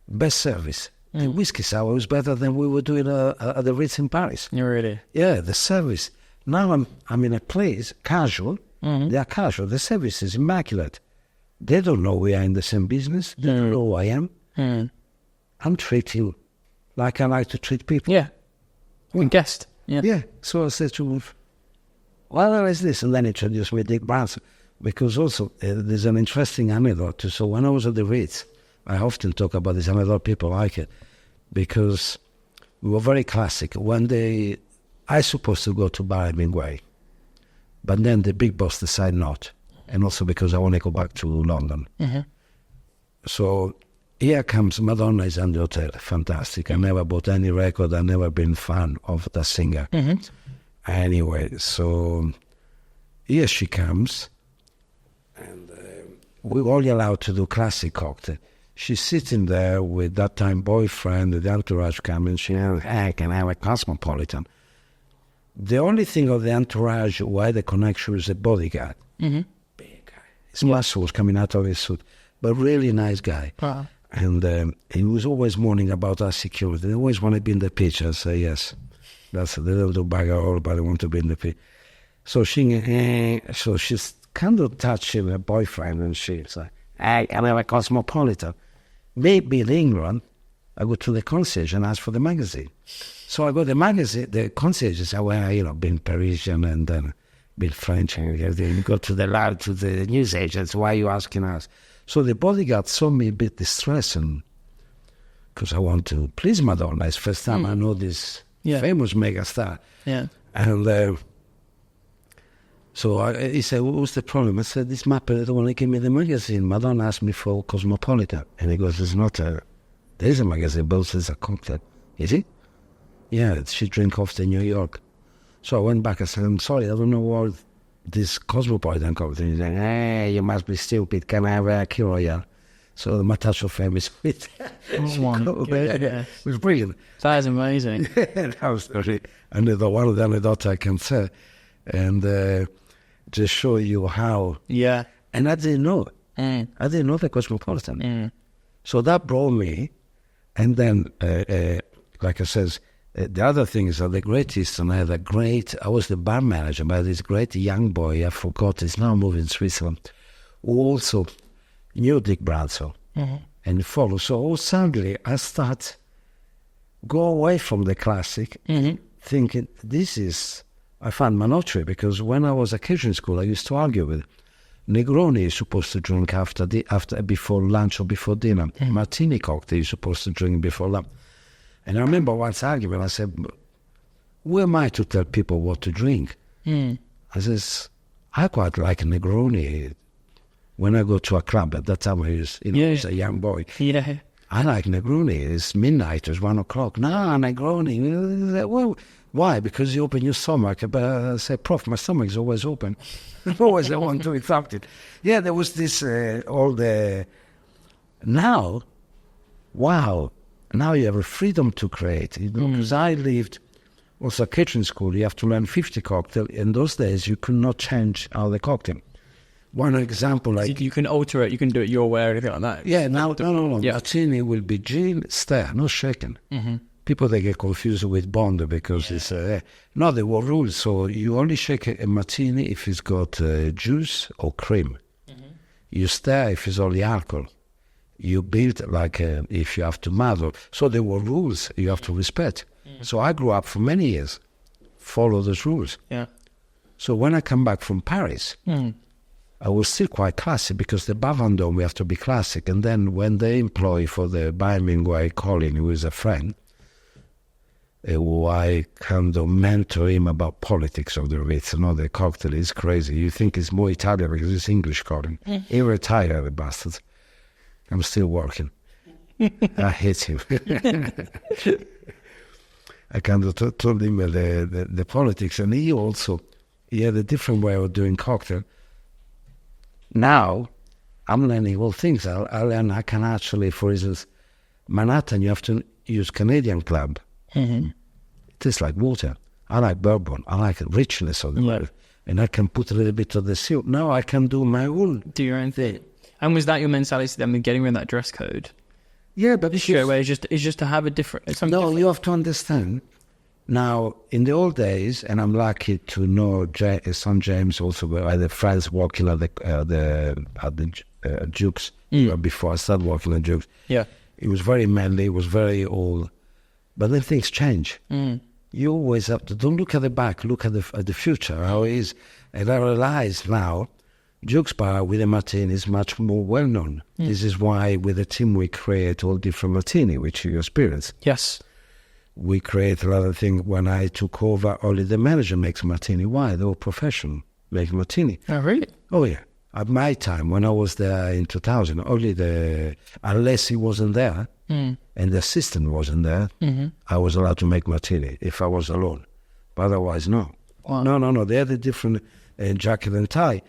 Best service. The whiskey sour was better than we were doing at the Ritz in Paris. You really? Yeah, the service. Now I'm in a place, casual. They are casual. The service is immaculate. They don't know we are in the same business. They don't know who I am. I'm treating like I like to treat people. Yeah. Guest. Yeah. Yeah. So I said to him, well, there is this. And then introduced me Dick Branson. Because also, there's an interesting anecdote. So when I was at the Ritz, I often talk about this, and a lot of people like it, because we were very classic. One day, I supposed to go to Bar Hemingway, but then the big boss decided not, and also because I want to go back to London. So here comes Madonna is in the hotel, fantastic. I never bought any record, I never been fan of the singer. Anyway, so here she comes, and we're only allowed to do classic cocktail. She's sitting there with that time boyfriend, the entourage coming, she says, hey, can I have a Cosmopolitan? The only thing of the entourage who had the connection was the bodyguard. Big guy. His muscles coming out of his suit, but really nice guy. Wow. And he was always mourning about our security. They always want to be in the picture. I say, yes, that's the little bag of all, but I want to be in the picture. So she's kind of touching her boyfriend, and she's like, hey, can I have a Cosmopolitan? Maybe in England, I go to the concierge and ask for the magazine. So I go to the magazine, the concierge says, well, been Parisian and then been French. And you go to the news agents, why are you asking us? So the bodyguard saw me a bit distressed, because I want to please Madonna. It's the first time I know this famous mega star. Yeah. And so he said, what's the problem? I said, this mapper don't want to give me the magazine. Madonna asked me for Cosmopolitan. And he goes, there is a magazine, but there's a cocktail. Is it? Yeah, she drink off the New York. So I went back and said, I'm sorry, I don't know what this Cosmopolitan cocktail. He said, hey, you must be stupid. Can I have a Key Royale? So my touch of fame is with it was brilliant. That is amazing. That was really another one of the anecdotes I can say. And just show you how. Yeah. And I didn't know. I didn't know the Cosmopolitan. So that brought me. And then, like I says, the other thing is that the Great Eastern had I was the bar manager by this great young boy, I forgot, he's now moving in Switzerland, who also knew Dick Bransell and followed. So suddenly I go away from the classic, thinking I found Manotri, because when I was at catering school, I used to argue with Negroni is supposed to drink before lunch or before dinner. Martini cocktail is supposed to drink before lunch. And I remember once arguing, I said, who am I to tell people what to drink? I says, I quite like Negroni when I go to a club. At that time I was, was a young boy. Yeah. I like Negroni. It's midnight, it's 1 o'clock. No, Negroni. Well, why? Because you open your stomach. But I say, Prof, my stomach is always open. Always I want to eat something. Yeah, there was this, now, wow, now you have a freedom to create. Because I lived also at catering school, you have to learn 50 cocktails. In those days, you could not change all the cocktail. One example, like... You can alter it, you can do it your way or anything like that. Yeah, no. Yeah. Martini will be gin, stir, no shaken. People, they get confused with Bond because it's... no, there were rules. So you only shake a martini if it's got juice or cream. You stir if it's only alcohol. You build like if you have tomato. So there were rules you have to respect. So I grew up for many years, follow those rules. Yeah. So when I come back from Paris... I was still quite classic because the bar vendôme, we have to be classic. And then when they employ for the Bar Hemingway Colin, who is a friend, who I kind of mentor him about politics of the Ritz. You know, the cocktail is crazy. You think it's more Italian because it's English calling. He retired, the bastard. I'm still working. I hate him. I kind of told him the politics, and he had a different way of doing cocktail. Now, I'm learning all things. I can actually, for instance, Manhattan, you have to use Canadian Club. It tastes like water. I like bourbon. I like the richness of the water. And I can put a little bit of the syrup. Now I can do my own. Do your own thing. And was that your mentality then with getting rid of that dress code? Yeah, but Straight away, it's just to have a different... You have to understand. Now, in the old days, and I'm lucky to know son James also, where I had friends working at the Jukes before I started working at Jukes. Yeah. It was very manly, it was very old. But then things change. You always have to, don't look at the back, look at the future, how it is. And I realize now, Jukes Bar with a martini is much more well known. This is why with the team we create all different martini, which you experience. Yes. We create a lot of things. When I took over, Olly, the manager, makes martini. Why? They're all professional, make martini. Oh, really? Oh, yeah. At my time, when I was there in 2000, unless he wasn't there, and the assistant wasn't there, I was allowed to make martini if I was alone. But otherwise, no. Wow. No. They had a different jacket and tie.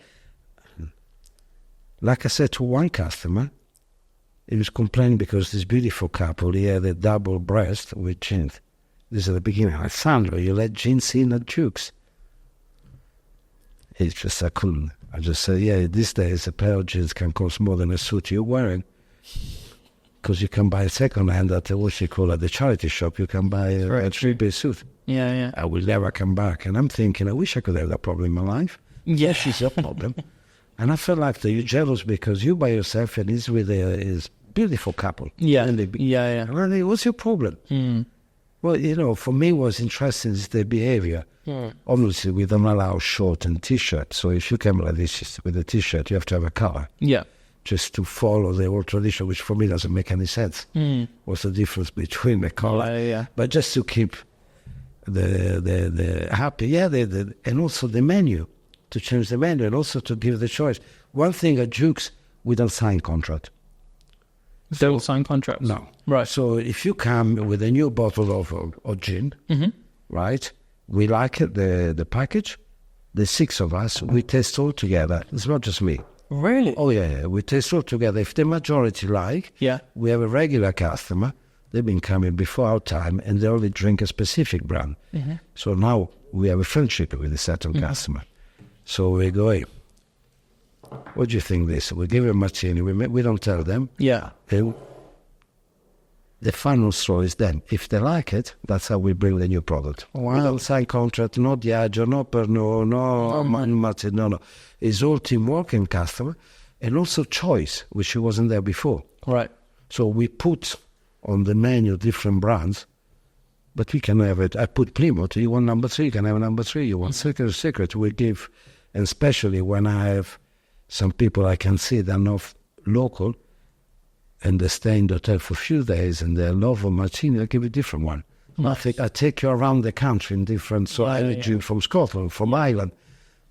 Like I said to one customer, he was complaining because this beautiful couple, he had a double breast with jeans. This is at the beginning. Alessandro, you let jeans in at Jukes? It's just, I couldn't. I just said, yeah, these days a pair of jeans can cost more than a suit you're wearing. Because you can buy a second hand at the charity shop. You can buy a three-piece suit. Yeah. I will never come back. And I'm thinking, I wish I could have that problem in my life. Yeah. She's a problem. And I felt like you're jealous because you by yourself and he's with his beautiful couple. Yeah. Yeah. Really, what's your problem? Well, for me, what's interesting is the behavior. Obviously, we don't allow short and T-shirt. So if you come like this with a T-shirt, you have to have a collar. Yeah. Just to follow the old tradition, which for me doesn't make any sense. What's the difference between the collar? Yeah. But just to keep the happy, and also the menu, to change the menu, and also to give the choice. One thing at Jukes, we don't sign contract. Don't sign contracts? No. Right. So if you come with a new bottle of gin, right, we like it, the package, the six of us, we taste all together. It's not just me. Really? Oh, yeah. We taste all together. If the majority like, we have a regular customer. They've been coming before our time, and they only drink a specific brand. So now we have a friendship with a certain customer. So we go, hey, what do you think this? We give them a martini. We don't tell them. Yeah. And the final straw is then. If they like it, that's how we bring the new product. Wow. We don't sign contract, no Diageo, no Pernod, no Martin, no. It's all teamwork and customer, and also choice, which wasn't there before. Right. So we put on the menu different brands, but we can have it. I put Plymouth. You want number 3, you can have number 3. You want Secret, we give. And especially when I have some people I can see they're not local, and they stay in the hotel for a few days, and they love a martini, I give a different one. Nice. I take you around the country in different, from Scotland, from Ireland,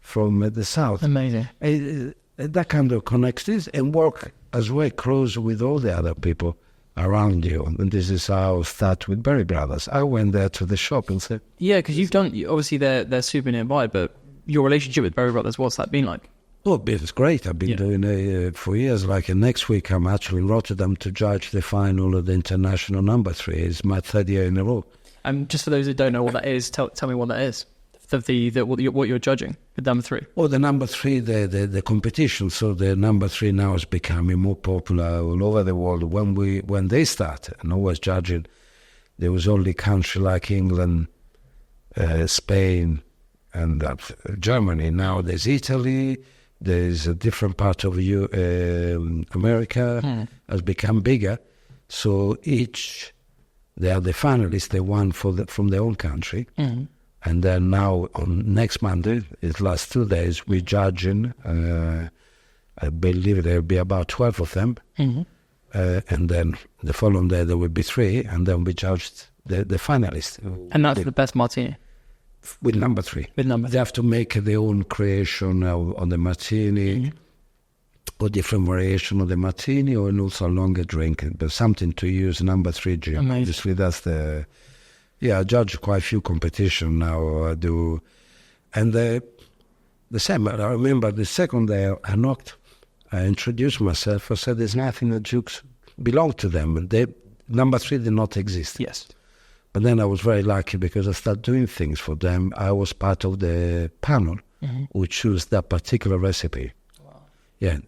from the south. Amazing. That kind of connects this and work as well close with all the other people around you. And this is how I start with Berry Brothers. I went there to the shop and said... Yeah, because you've done, obviously they're super nearby, but your relationship with Berry Brothers, what's that been like? Oh, it's great. I've been doing it for years. Like next week, I'm actually in Rotterdam to judge the final of the international number 3. It's my 3rd year in a row. Just for those who don't know what that is, tell me what that is. What you're judging, the number 3. Oh, the number 3, the competition. So the number 3 now is becoming more popular all over the world. When they started, and I was judging, there was only country like England, Spain, and Germany. Now there's Italy. There's a different part of America has become bigger. So they are the finalists. They won from their own country. And then now on next Monday, it's last 2 days, we're judging. I believe there will be about 12 of them. And then the following day there will be 3, and then we judged the finalists. And that's the best martini. With number 3. They have to make their own creation on the martini, or different variation of the martini, or also a longer drink, but something to use number 3 gin. Amazing. Obviously, that's the... Yeah, I judge quite a few competition now. I do. And the same, I remember the second day I knocked, I introduced myself, I said there's nothing that Dukes belong to them. Number 3 did not exist. Yes. But then I was very lucky because I started doing things for them. I was part of the panel who chose that particular recipe. Wow. Yeah,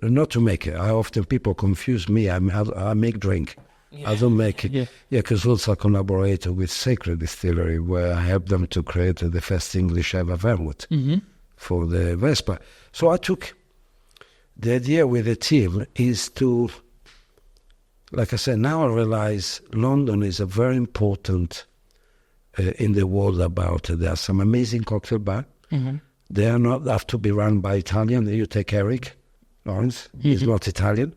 not to make it. People confuse me. I make drink. Yeah. I don't make it. Yeah, because also I collaborated with Sacred Distillery, where I helped them to create the first English ever vermouth for the Vespa. So I took the idea with the team is to, like I said, now I realize London is a very important in the world about it. There are some amazing cocktail bars. They are not have to be run by Italian. You take Eric Lawrence, he's not Italian.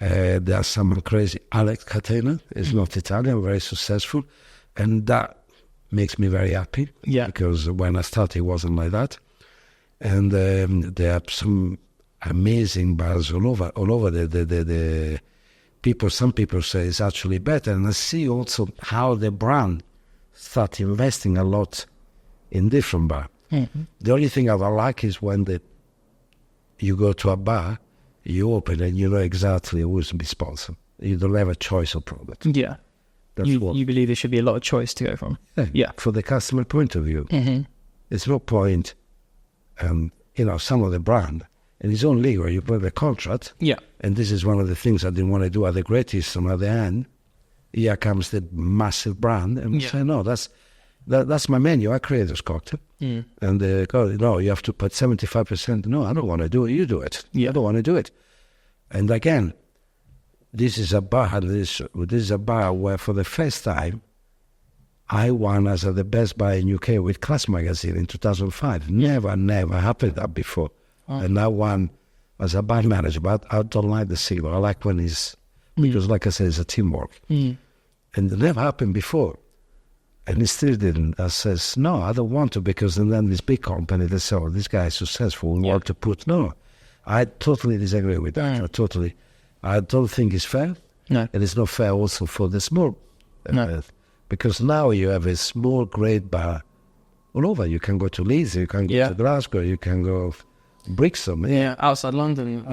There are some crazy Alex Catena is not Italian, very successful, and that makes me very happy. Yeah, because when I started, it wasn't like that. And there are some amazing bars all over. The people. Some people say it's actually better, and I see also how the brand start investing a lot in different bar. The only thing I don't like is when you go to a bar. You open and you know exactly who's to be sponsored. You don't have a choice of product. Yeah. You believe there should be a lot of choice to go from. Yeah. For the customer point of view. There's no point, some of the brand, and it's only where you put the contract. Yeah. And this is one of the things I didn't want to do at the Great Eastern at the end. Here comes the massive brand, and say, no, that's my menu. I create this cocktail. And they go, no, you have to put 75%. No, I don't want to do it. You do it. I don't want to do it. And again, this is a bar. This is a bar where for the first time, I won as the best bar in UK with Class Magazine in 2005. Never happened that before. And I won as a bar manager, but I don't like the silver. I like when it's, because like I said, it's a teamwork. And it never happened before. And he still didn't. I says, no, I don't want to, because and then this big company, they say, oh, this guy is successful, we want to put, no. I totally disagree with that. I don't think it's fair. No. And it's not fair also for the small. Because now you have a small, great bar all over. You can go to Leeds, you can go to Glasgow, you can go Brixton. Yeah, outside London.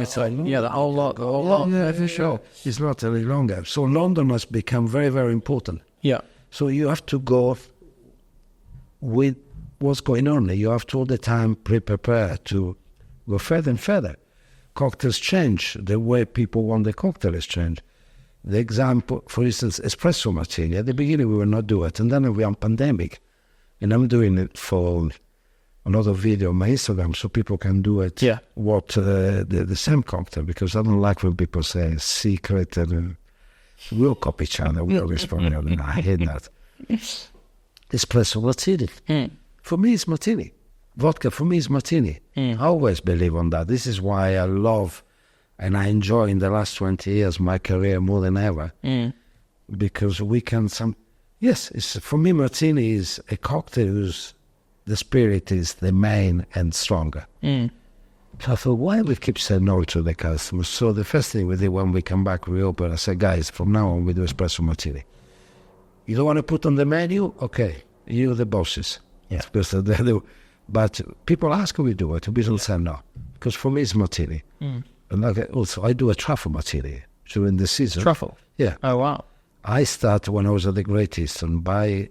Yeah, the whole lot. Yeah, for sure. It's not any longer. So London has become very, very important. Yeah. So you have to go with what's going on. You have to all the time prepare to go further and further. Cocktails change. The way people want the cocktail has changed. The example, for instance, espresso martini. At the beginning, we were not doing it. And then we are pandemic. And I'm doing it for another video on my Instagram so people can do it. Yeah. The same cocktail. Because I don't like when people say secret and... we'll copy each other. We'll respond. I hate that. Espresso martini. For me, it's martini. Vodka for me is martini. I always believe on that. This is why I love and I enjoy in the last 20 years my career more than ever. Because we can for me, martini is a cocktail whose the spirit is the main and stronger. So I thought, why we keep saying no to the customers? So the first thing we did when we come back, we open, I said, guys, from now on we do espresso martini. You don't want to put on the menu? Okay, you're the bosses. Yeah. Because they do. But people ask, we do it. We don't say no. Because for me, it's martini. And also, I do a truffle martini during the season. Truffle? Yeah. Oh, wow. I started when I was at the Great Eastern by,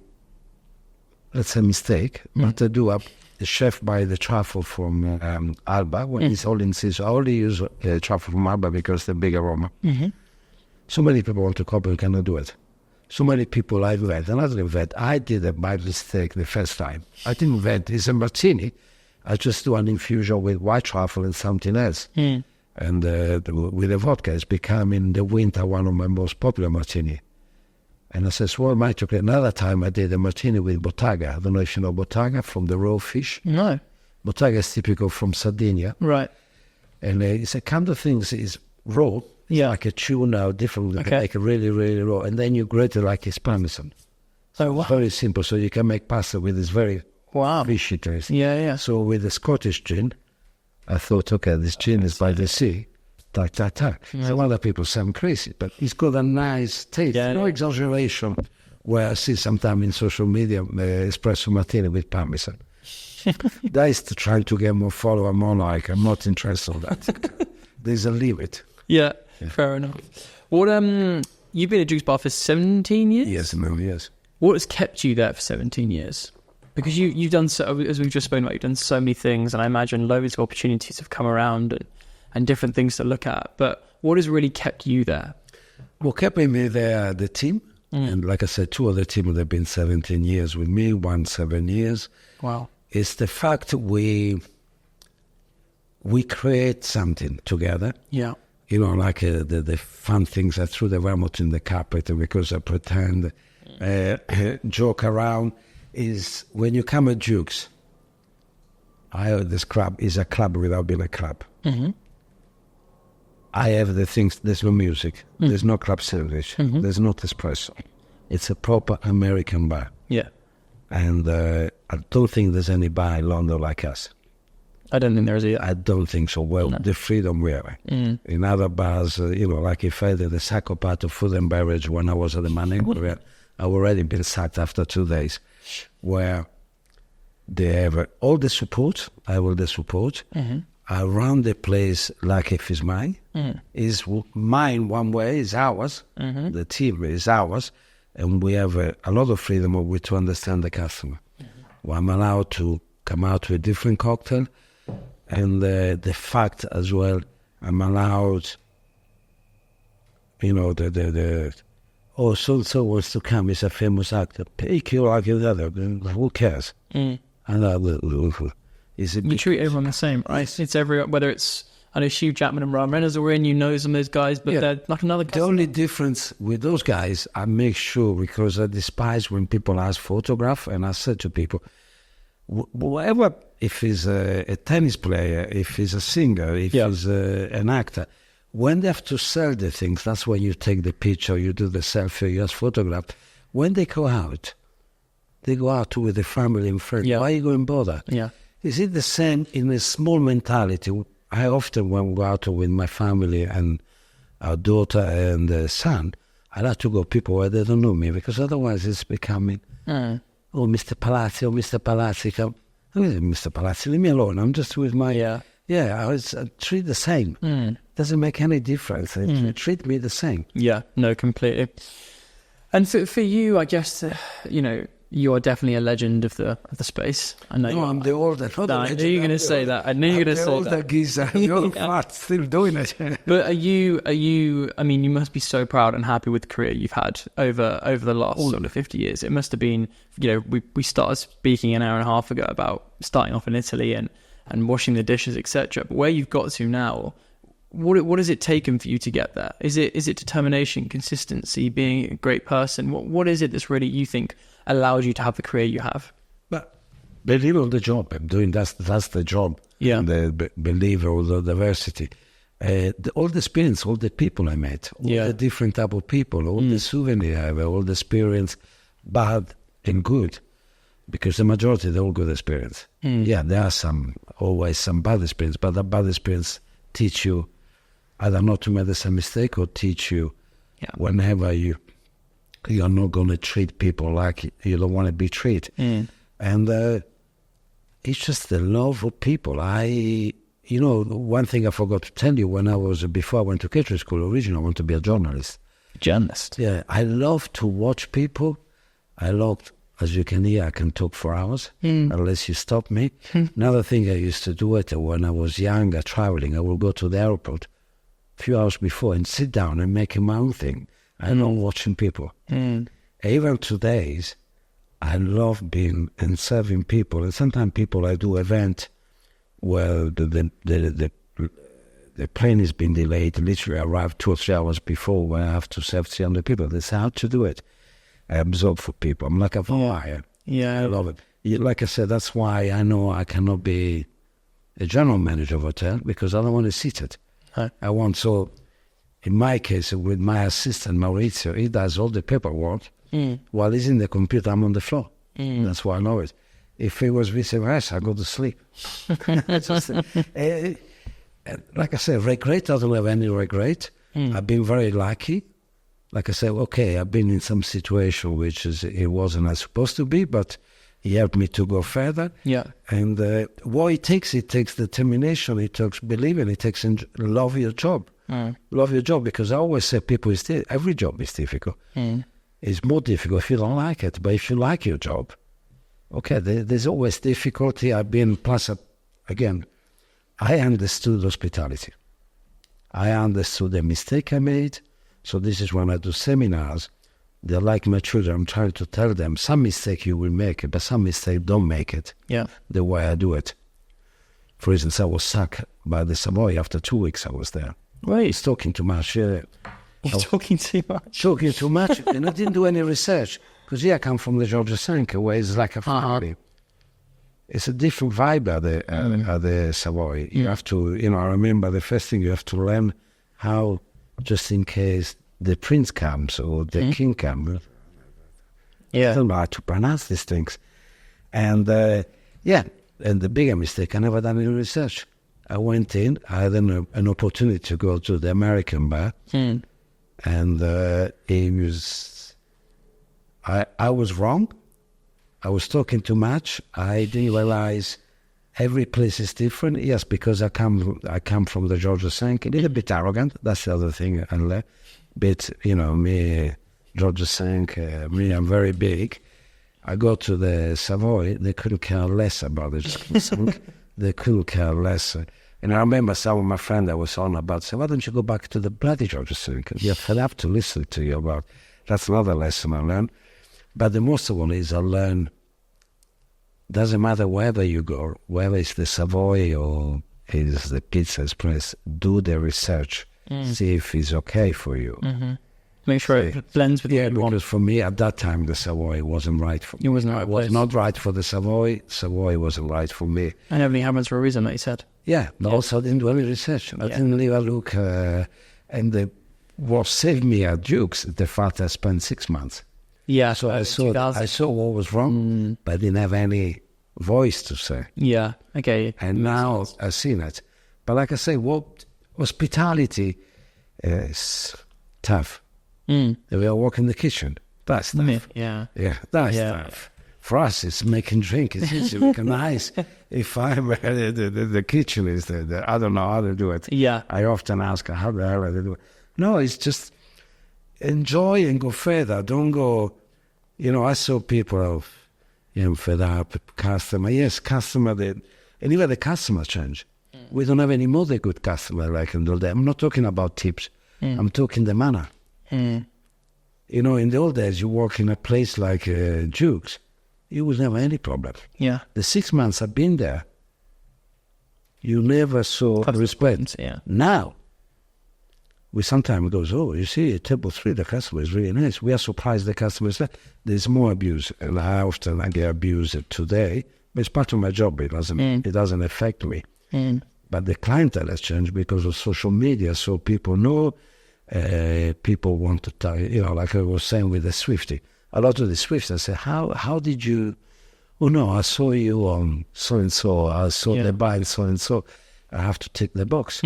let's say, mistake, but I do the chef buy the truffle from Alba when it's all in season. I only use truffle from Alba because the big aroma. So many people want to copy, you cannot do it. So many people I've read, and I didn't vet. I did it by mistake the first time. I didn't vet. It's a martini. I just do an infusion with white truffle and something else. And with the vodka, it's become in the winter one of my most popular martini. And I said, well, my chocolate. Another time I did a martini with botaga. I don't know if you know botaga from the raw fish. No. Botaga is typical from Sardinia. Right. And it's a kind of thing, it's raw. Yeah. Like a tuna, different, like really, really raw. And then you grate it like it's parmesan. Oh, wow. Very simple. So you can make pasta with this very fishy taste. Yeah. So with the Scottish gin, I thought, okay, this gin is by the sea. Tak. Some other people say I'm crazy, but it's got a nice taste. No exaggeration. Where I see sometimes in social media, espresso martini with parmesan. That is to try to get more follower, more like. I'm not interested in that. There's a limit. Yeah, fair enough. What you've been at Duke's Bar for 17 years? Yes. What has kept you there for 17 years? Because you've done so, as we've just spoken about, you've done so many things, and I imagine loads of opportunities have come around and different things to look at. But what has really kept you there? What kept me there, the team. And like I said, two other teams that have been 17 years with me, 7 years. Wow. It's the fact we create something together. Yeah. You know, like the fun things. I threw the vermouth in the carpet because I pretend, joke around. Is when you come at Duke's, this club is a club without being a club. Mm-hmm. I have the things, there's no music, there's no club service, there's no espresso. It's a proper American bar. Yeah. And I don't think there's any bar in London like us. I don't think there is either. I don't think so. Well, the freedom we have. In other bars, like if I did the psychopath of food and beverage when I was at the Manning, I've already been sacked after 2 days, where they have all the support, I will the support. I run the place like if it's mine. Is mine one way, is ours. The team is ours. And we have a lot of freedom to understand the customer. Well, I'm allowed to come out with a different cocktail. And the fact as well, I'm allowed, so-and-so wants to come, he's a famous actor. Pick you like the other, who cares? And you treat everyone the same, right? It's whether it's, I know Hugh Jackman and Ryan Reynolds are in, you know some of those guys, but they're like another customer. The only difference with those guys, I make sure, because I despise when people ask photograph, and I said to people, whatever, if he's a tennis player, if he's a singer, if he's an actor, when they have to sell the things, that's when you take the picture, you do the selfie, you ask photograph. When they go out with the family and friends. Why are you going to bother? Yeah. Is it the same in a small mentality? I often, when we go out with my family and our daughter and son, I like to go people where they don't know me, because otherwise it's becoming, Mr. Palazzi, come. Mr. Palazzi, leave me alone. I'm just with my... I treat the same. Doesn't make any difference. They treat me the same. Yeah, no, completely. And for you, I guess, you are definitely a legend of the space. I know. No, I'm the older. I knew you were going to say that. I knew you were going to say that. The older geezer. You're fat, still doing it. But are you? I mean, you must be so proud and happy with the career you've had over the last sort of 50 years. It must have been, we started speaking an hour and a half ago about starting off in Italy and washing the dishes, etc. But where you've got to now, what has it taken for you to get there? Is it determination, consistency, being a great person? What is it that's really, you think, allowed you to have the career you have? But believe in the job I'm doing. That's the job. Yeah. Believe all the diversity, all the experience, all the people I met, all the different type of people, all the souvenir I have, all the experience, bad and good, because the majority they're all good experience. Yeah, there are always some bad experience, but the bad experience teach you either not to make the same mistake or teach you whenever you're not going to treat people like you don't want to be treated. And it's just the love of people. One thing I forgot to tell you, before I went to catering school, originally I wanted to be a journalist. Journalist? Yeah, I love to watch people. As you can hear, I can talk for hours, unless you stop me. Another thing I used to do when I was younger, traveling, I would go to the airport a few hours before and sit down and make my own thing. I love watching people. Even today, I love being and serving people. And sometimes people, I do event where the plane has been delayed. Literally, I arrived 2 or 3 hours before when I have to serve 300 people. That's how to do it. I absorb for people. I'm like a vampire. Yeah. I love it. Like I said, that's why I know I cannot be a general manager of a hotel, because I don't want to sit it. I want, so in my case, with my assistant Maurizio, he does all the paperwork. While he's in the computer, I'm on the floor. That's why I know it. If it was vice versa, I go to sleep. Just, like I said, regret, I don't have any regret. I've been very lucky. Like I said, okay, I've been in some situation which it wasn't as supposed to be, but he helped me to go further. Yeah. And what it takes determination, it takes believing, it takes love your job. Love your job, because I always say every job is difficult. It's more difficult if you don't like it, but if you like your job, okay, there's always difficulty. I've been, plus, again, I understood hospitality. I understood the mistake I made. So this is when I do seminars. They're like my children. I'm trying to tell them some mistake you will make, but some mistake don't make it. Yeah. The way I do it. For instance, I was sacked by the Savoy after 2 weeks I was there. Right. He's talking too much. You're talking too much. Talking too much. And I didn't do any research. Because I come from the Georgia Sanka, where it's like a family. It's a different vibe at the Savoy. You have to, I remember the first thing you have to learn how, just in case the prince comes or the king comes. I don't know how to pronounce these things. And and the bigger mistake, I never done any research. I went in, I had an opportunity to go to the American bar, and it was, I was wrong. I was talking too much. I didn't realize every place is different. Yes, because I come from the Georgia Sank, a little bit arrogant. That's the other thing I learned. But, me, Georgia Sank, I'm very big. I go to the Savoy, they couldn't care less about the Georgia Sank. They couldn't care less. And I remember some of my friends that was on about, say, why don't you go back to the bloody Georgia Sank? You're fed up to listen to you about. That's another lesson I learned. But the most one is I learn, doesn't matter wherever you go, whether it's the Savoy or it's the Pizza Express, do the research, see if it's okay for you. Make sure it blends with what you want. Because for me at that time the Savoy wasn't right for me. It wasn't right. It was not right for the Savoy. Savoy wasn't right for me. And everything happens for a reason, like you said. Yeah, but also I didn't do any research. I didn't leave a look. And what saved me at Duke's is the fact I spent 6 months. Yeah, So I saw what was wrong, but I didn't have any voice to say. Yeah, okay. And now I've seen it. But like I say, hospitality is tough. We are working in the kitchen. That's tough. Yeah. Yeah, that's tough. For us, it's making drink. It's easy. We can ice. If I'm the kitchen is I don't know how to do it. Yeah. I often ask how the hell do it. No, it's just enjoy and go further. Don't go. I saw people fed up customer. Yes, customer. And even the customers change. We don't have any more the good customer like in the old days. I'm not talking about tips. I'm talking the manner. In the old days, you work in a place like Duke's, you would never have any problem. Yeah. The 6 months I've been there, you never saw respect. Yeah. Now, we sometimes goes, you see, at table 3, the customer is really nice. We are surprised the customer is there. There's more abuse, and how often I get abused today. But it's part of my job. It doesn't affect me. But the clientele has changed because of social media, so people know. People want to tell like I was saying with the Swiftie. A lot of the Swifties, I say, how did you? Oh no, I saw you on so and so. I saw the bike so and so. I have to tick the box.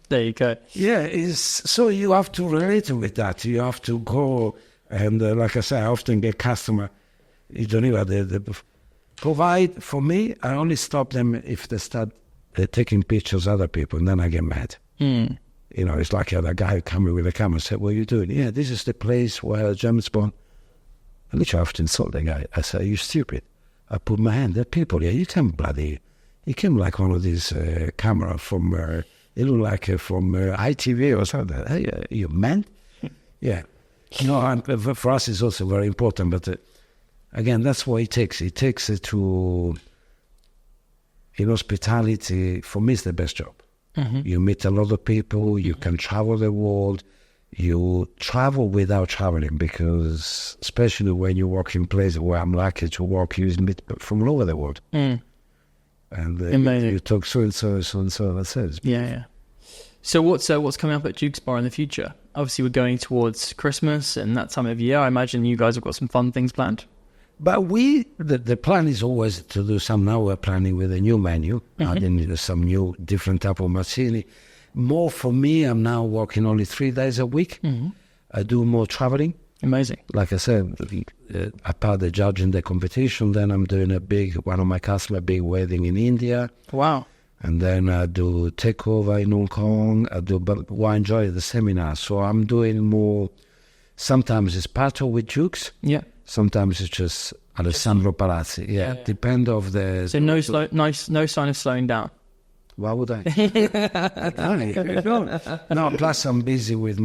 There you go. Yeah, so you have to relate with that. You have to go and like I say, I often get customer. You don't even they provide for me. I only stop them if they start taking pictures of other people, and then I get mad. It's like the guy coming with a camera and said, what are you doing? Yeah, this is the place where James Bond. I literally have to insult the guy. I said, are you stupid? I put my hand, there are people here. You can't bloody. He came like one of these camera from, it looked like from ITV or something. Hey, you man? Yeah. And for us it's also very important. But again, that's what it takes. It takes to, in hospitality, for me, it's the best job. You meet a lot of people, you can travel the world, you travel without traveling, because especially when you work in places where I'm lucky to work, you meet from all over the world. And you talk so and so, that's it. Yeah. So what's coming up at Duke's Bar in the future? obviously we're going towards Christmas and that time of year. I imagine you guys have got some fun things planned. But the plan is always to do some. Now we're planning with a new menu, adding some new different type of martini. More for me, I'm now working only 3 days a week. I do more traveling. Amazing. Like I said, apart the judging the competition, then I'm doing one of my customers, big wedding in India. Wow. And then I do takeover in Hong Kong. But I enjoy the seminar. So I'm doing more. Sometimes it's pato with jukes. Yeah. Sometimes it's just Alessandro Palazzi. Yeah. Depend of the. So no sign of slowing down. Why would I? No, plus I'm busy with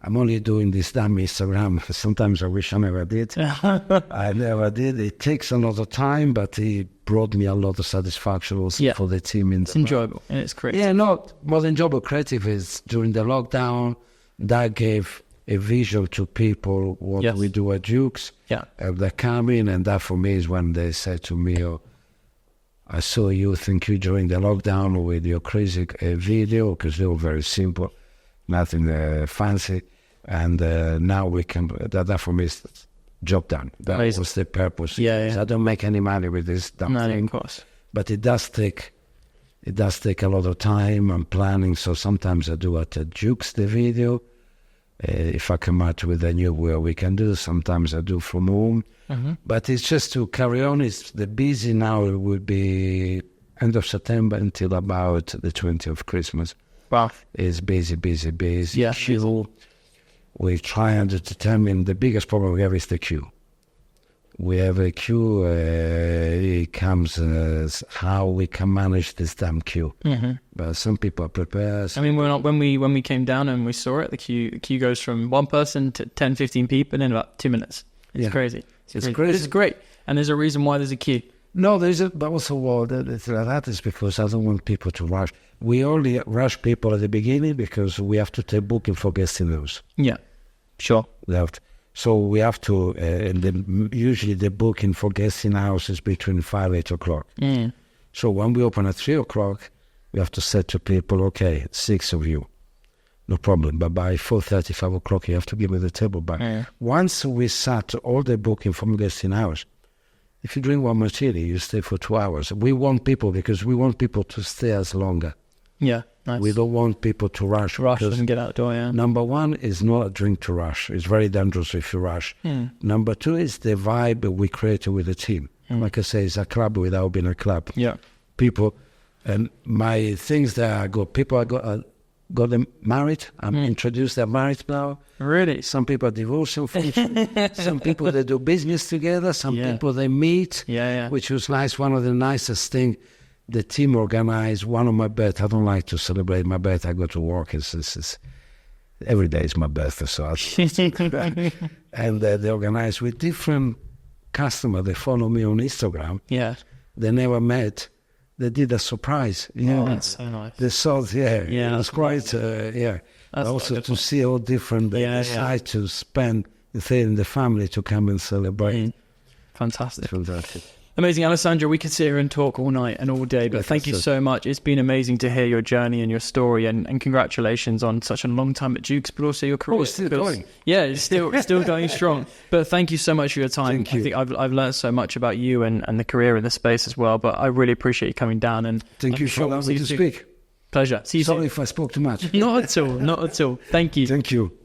I'm only doing this damn Instagram. Sometimes I wish I never did. I never did. It takes a lot of time, but it brought me a lot of satisfaction also for the team. It's enjoyable and it's creative. Yeah, no, more than enjoyable. Creative is during the lockdown. That gave a visual to people what we do at Duke's. Yeah. They come in, and that for me is when they say to me, "Oh, I saw you, thank you during the lockdown with your crazy video," because they were very simple, nothing fancy. And now we can, that for me is job done. That was the purpose. Yeah. So I don't make any money with this thing. Of course. But it does take a lot of time and planning. So sometimes I do at Duke's the video. If I come out with a new where we can do, sometimes I do from home. But it's just to carry on. It's the busy now. It would be end of September until about the 20th of Christmas. Wow. It's busy. Yeah. Queue. We try and determine the biggest problem we have is the queue. We have a queue. It comes as how we can manage this damn queue. But some people are prepared. I mean, when we came down and we saw it, the queue goes from one person to 10, 15 people in about 2 minutes. It's crazy. It's crazy. It's great. And there's a reason why there's a queue. No, but also that is because I don't want people to rush. We only rush people at the beginning because we have to take booking for guesting those. Yeah, sure. So we have to, usually the booking for guesting house is between 5 8 o'clock. So when we open at 3 o'clock, we have to say to people, okay, 6 of you, no problem. But by 4:30, 5 o'clock, you have to give me the table back. Once we sat all the booking from guesting house, if you drink one martini, you stay for 2 hours. We want people to stay as longer. Yeah, nice. We don't want people to rush. And get out the door, yeah. Number one is not a drink to rush. It's very dangerous if you rush. Number two is the vibe we created with the team. Like I say, it's a club without being a club. Yeah. People, and my things that I got, people I got them married. I'm introduced, they're married now. Really? Some people are divorcing. Some people, they do business together. Some people, they meet. Yeah. Which was nice. One of the nicest things. The team organized one of my birthdays. I don't like to celebrate my birthday. I go to work. Every day is my birthday. So and they organized with different customers. They follow me on Instagram. Yeah. They never met. They did a surprise. Yeah. Oh, that's so nice. They saw, Yeah. It was quite, That's also to see all different, they decide to spend in the family to come and celebrate. Fantastic. Fantastic. Amazing, Alessandro. We could sit here and talk all night and all day, but thank you so much. It's been amazing to hear your journey and your story, and congratulations on such a long time at Duke's, but also your career. Oh, it's still going. Yeah, it's still going strong. But thank you so much for your time. Thank you. I think I've learned so much about you and the career in the space as well, but I really appreciate you coming down. And thank you for allowing me to speak. Pleasure. See you soon. Sorry if I spoke too much. Not at all. Not at all. Thank you. Thank you.